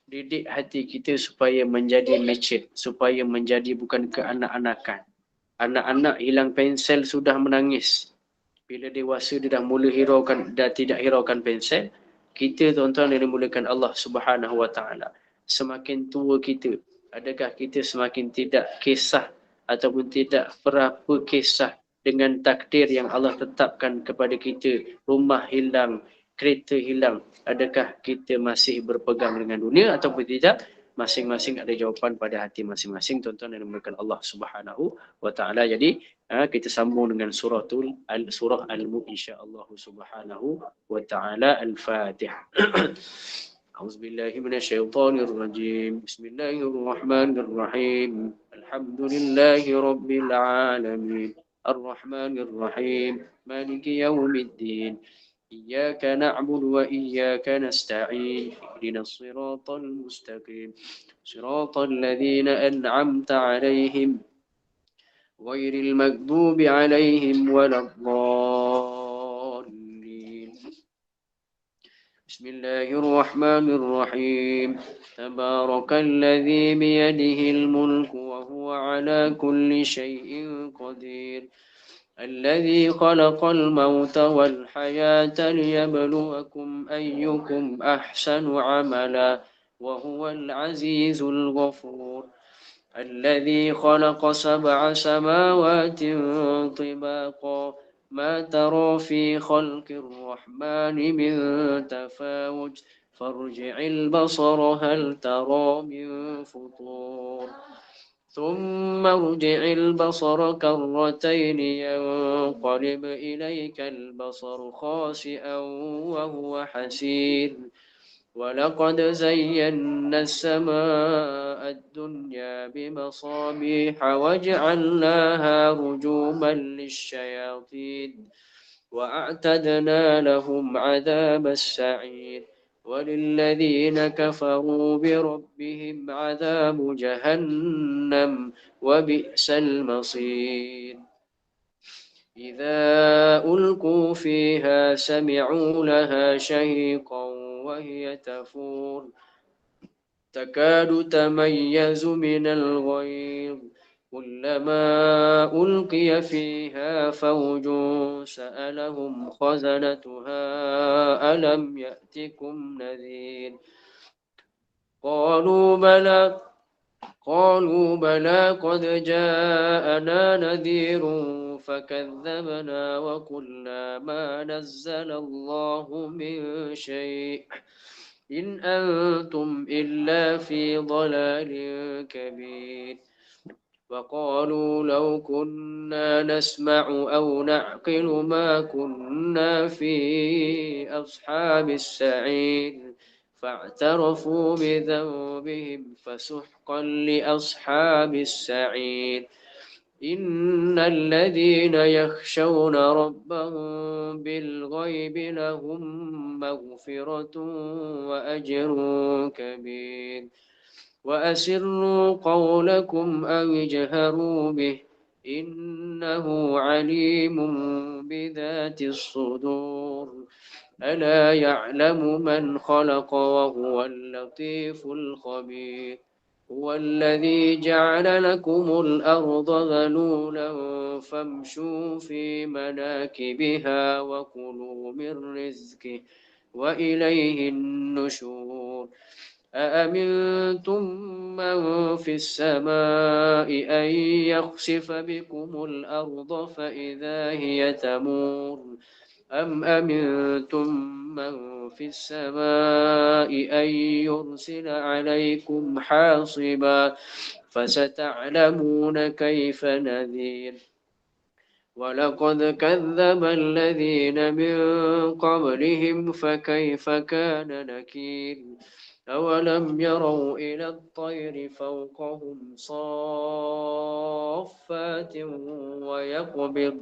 didik hati kita supaya menjadi mature, supaya menjadi bukan keanak-anakan. Anak-anak hilang pensel sudah menangis. Bila dewasa dia dah mula tidak hiraukan pensel. Kita tuan-tuan yang dimuliakan Allah Subhanahu Wa Taala, semakin tua kita, adakah kita semakin tidak kisah ataupun tidak berapa kisah dengan takdir yang Allah tetapkan kepada kita? Rumah hilang, kereta hilang. Adakah kita masih berpegang dengan dunia ataupun tidak? Masing-masing ada jawapan pada hati masing-masing, tuan-tuan yang dimuliakan Allah Subhanahu Wa Taala. Jadi kita sambung dengan surah Al-Mulk insya-Allah Subhanahu Wa Taala. Al-Fatihah. A'udzubillahi minasyaitonirrajim. Bismillahirrahmanirrahim. Alhamdulillahi rabbil alamin. Ar-Rahmanir-Rahim. Maliki yaumiddin. إياك نعبد وإياك نستعين اهدنا الصراط المستقيم صراط الذين أنعمت عليهم غير المغضوب عليهم ولا الضالين بسم الله الرحمن الرحيم تبارك الذي بيده الملك وهو على كل شيء قدير الذي خلق الموت والحياة ليبلوكم أيكم أحسن عملا وهو العزيز الغفور الذي خلق 7 سماوات طباقا ما ترى في خلق الرحمن من تفاوت فارجع البصر هل ترى من فطور ثم ارجع البصر كرتين ينقلب إليك البصر خاسئا وهو حسير ولقد زينا السماء الدنيا بمصابيح وجعلناها رجوما للشياطين وأعتدنا لهم عذاب السعير وللذين كفروا بربهم عذاب جهنم وبئس المصير إذا ألقوا فيها سمعوا لها شهيقا وهي تفور تكاد تميز من الغيظ كلما ألقي فيها فوج سألهم خزنتها ألم يأتكم نذير قالوا بلى قد جاءنا نذير فكذبنا وقلنا ما نزل الله من شيء إن أنتم إلا في ضلال كبير وقالوا لو كنا نسمع أو نعقل ما كنا في أصحاب السعير فاعترفوا بذنبهم فسحقا لأصحاب السعير إن الذين يخشون ربهم بالغيب لهم مغفرة وأجر كبير وأسروا قولكم أو اجهروا به إنه عليم بذات الصدور ألا يعلم من خلق وهو اللطيف الخبير هو الذي جعل لكم الأرض ذلولا فامشوا في مناكبها وكلوا من رزقه وإليه النشور أأمنتم من في السماء أن يخسف بكم الأرض فإذا هي تمور أم أمنتم من في السماء أن يرسل عليكم حاصبا فستعلمون كيف نذير ولقد كذب الذين من قبلهم فكيف كان نكير أولم يروا إلى الطير فوقهم صافات ويقبض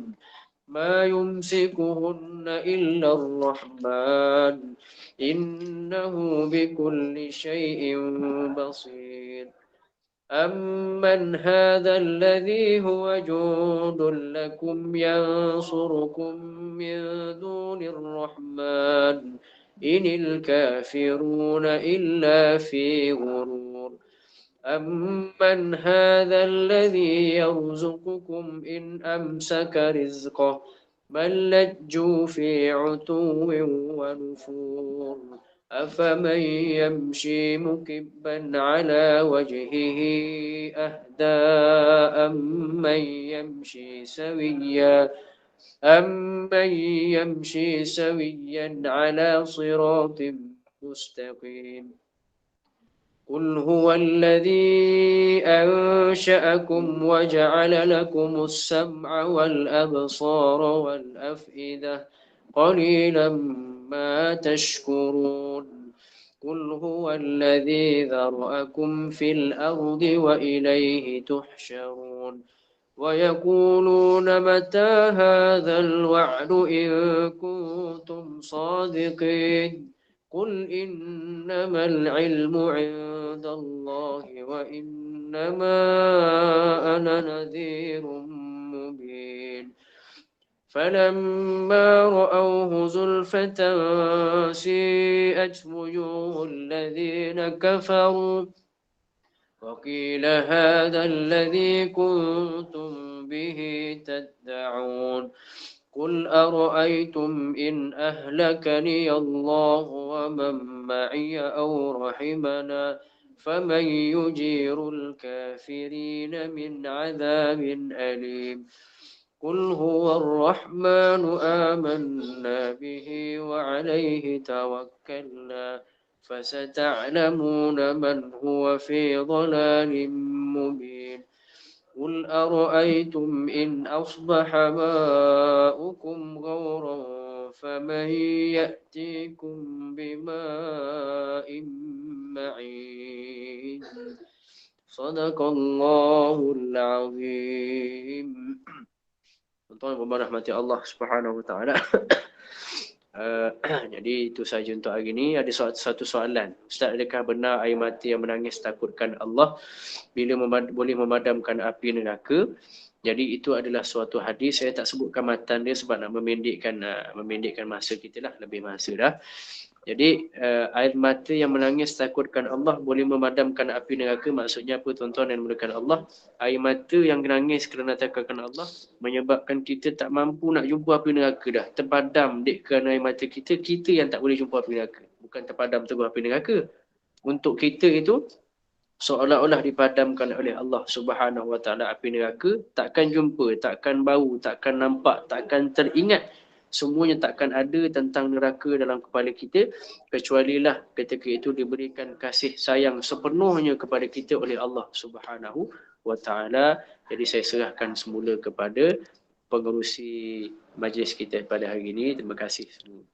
ما يمسكهن إلا الرحمن إنه بكل شيء بصير أمن هذا الذي هو جند لكم ينصركم من دون الرحمن إن الكافرون إلا في غرور أمن هذا الذي يرزقكم إن أمسك رزقه بل لجوا في عتو ونفور أفمن يمشي مكبا على وجهه أهدى أمن يمشي سويا على صراط مستقيم قل هو الذي أنشأكم وجعل لكم السمع والأبصار والأفئدة قليلا ما تشكرون قل هو الذي ذرأكم في الأرض وإليه تحشرون ويقولون متى هذا الوعد إن كنتم صادقين قل إنما العلم عند الله وإنما أنا نذير مبين فلما رأوه زلفة سيئت وجوه الذين كفروا وقيل هذا الذي كنتم به تدعون قل أرأيتم إن أهلكني الله ومن معي أو رحمنا فمن يجير الكافرين من عذاب أليم قل هو الرحمن آمنا به وعليه توكلنا فستعلمون من هو في ضلال مبين قل أرأيتم إن أصبح ماؤكم غورا فمن يأتيكم بماء معين صدق الله العظيم. Tuan-tuan yang berahmati Allah Subhanahu wa taala. Jadi itu saja untuk hari ini. Ada satu soalan. Ustaz, adakah benar air mata yang menangis takutkan Allah bila boleh memadamkan api neraka? Jadi itu adalah suatu hadis. Saya tak sebutkan matan dia sebab nak memendekkan masa kita lah. Lebih masa dah. Jadi air mata yang menangis takutkan Allah boleh memadamkan api neraka. Maksudnya apa tuan-tuan dan dimuliakan Allah? Air mata yang menangis kerana takutkan Allah menyebabkan kita tak mampu nak jumpa api neraka dah. Terpadam dek kerana air mata kita yang tak boleh jumpa api neraka. Bukan terpadam terus api neraka. Untuk kita itu seolah-olah dipadamkan oleh Allah Subhanahu wa taala api neraka, takkan jumpa, takkan bau, takkan nampak, takkan teringat. Semuanya takkan ada tentang neraka dalam kepala kita kecualilah ketika itu diberikan kasih sayang sepenuhnya kepada kita oleh Allah Subhanahu wa taala. Jadi saya serahkan semula kepada pengerusi majlis kita pada hari ini. Terima kasih semua.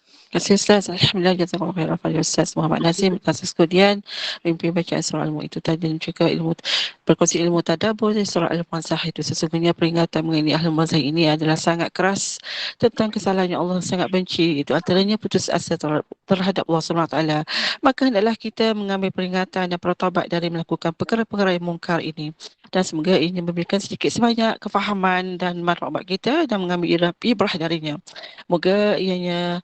Terima kasih Ustaz. Alhamdulillah, jazakallahu khairan kepada Ustaz Muhammad Nazim atas kemudian mimpi bacaan surah Al-Mulk itu tadi dan juga berkongsi ilmu tadabbur dari surah Al-Mazah itu. Sesungguhnya peringatan mengenai Al-Mazah ini adalah sangat keras tentang kesalahan yang Allah sangat benci. Itu antaranya putus asa terhadap Allah SWT. Maka hendaklah kita mengambil peringatan dan bertaubat dari melakukan perkara-perkara yang mungkar ini. Dan semoga ini memberikan sedikit sebanyak kefahaman dan maklumat kita dan mengambil ibrah darinya. Moga ianya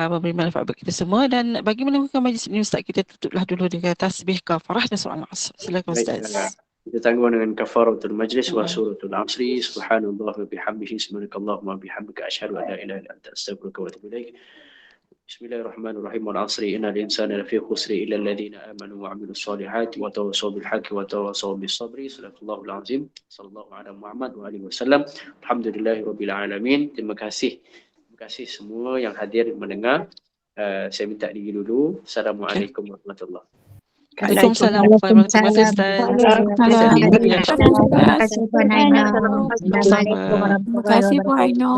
memberi manfaat bagi kita semua. Dan bagi menemukan majlis ini Ustaz, kita tutuplah dulu dengan tasbih kafarah dan surah Al-Asr. Silakan Ustaz. Kita tanggung dengan kafaratul majlis wa suratul asri. Subhanallah wa bihamdihi, subhanakallahumma wa bihamdika asyhadu an la ilaha illa anta astaghfiruka wa atubu ilaik. Bismillahirrahmanirrahim. Wal 'asri innal insana lafi khusri illa alladhina amanu wa 'amilus solihati wa tawassaw bil haqqi wa tawassaw bis sabri. Sadaqallahul azim. Sallallahu ala Muhammad wa alihi wasallam. Alhamdulillahirabbil alamin. Terima kasih semua yang hadir mendengar. Saya minta diri dulu. Assalamualaikum warahmatullahi wabarakatuh. Waalaikumsalam warahmatullahi wabarakatuh. Terima kasih Puan Aina. Terima kasih Puan Aina.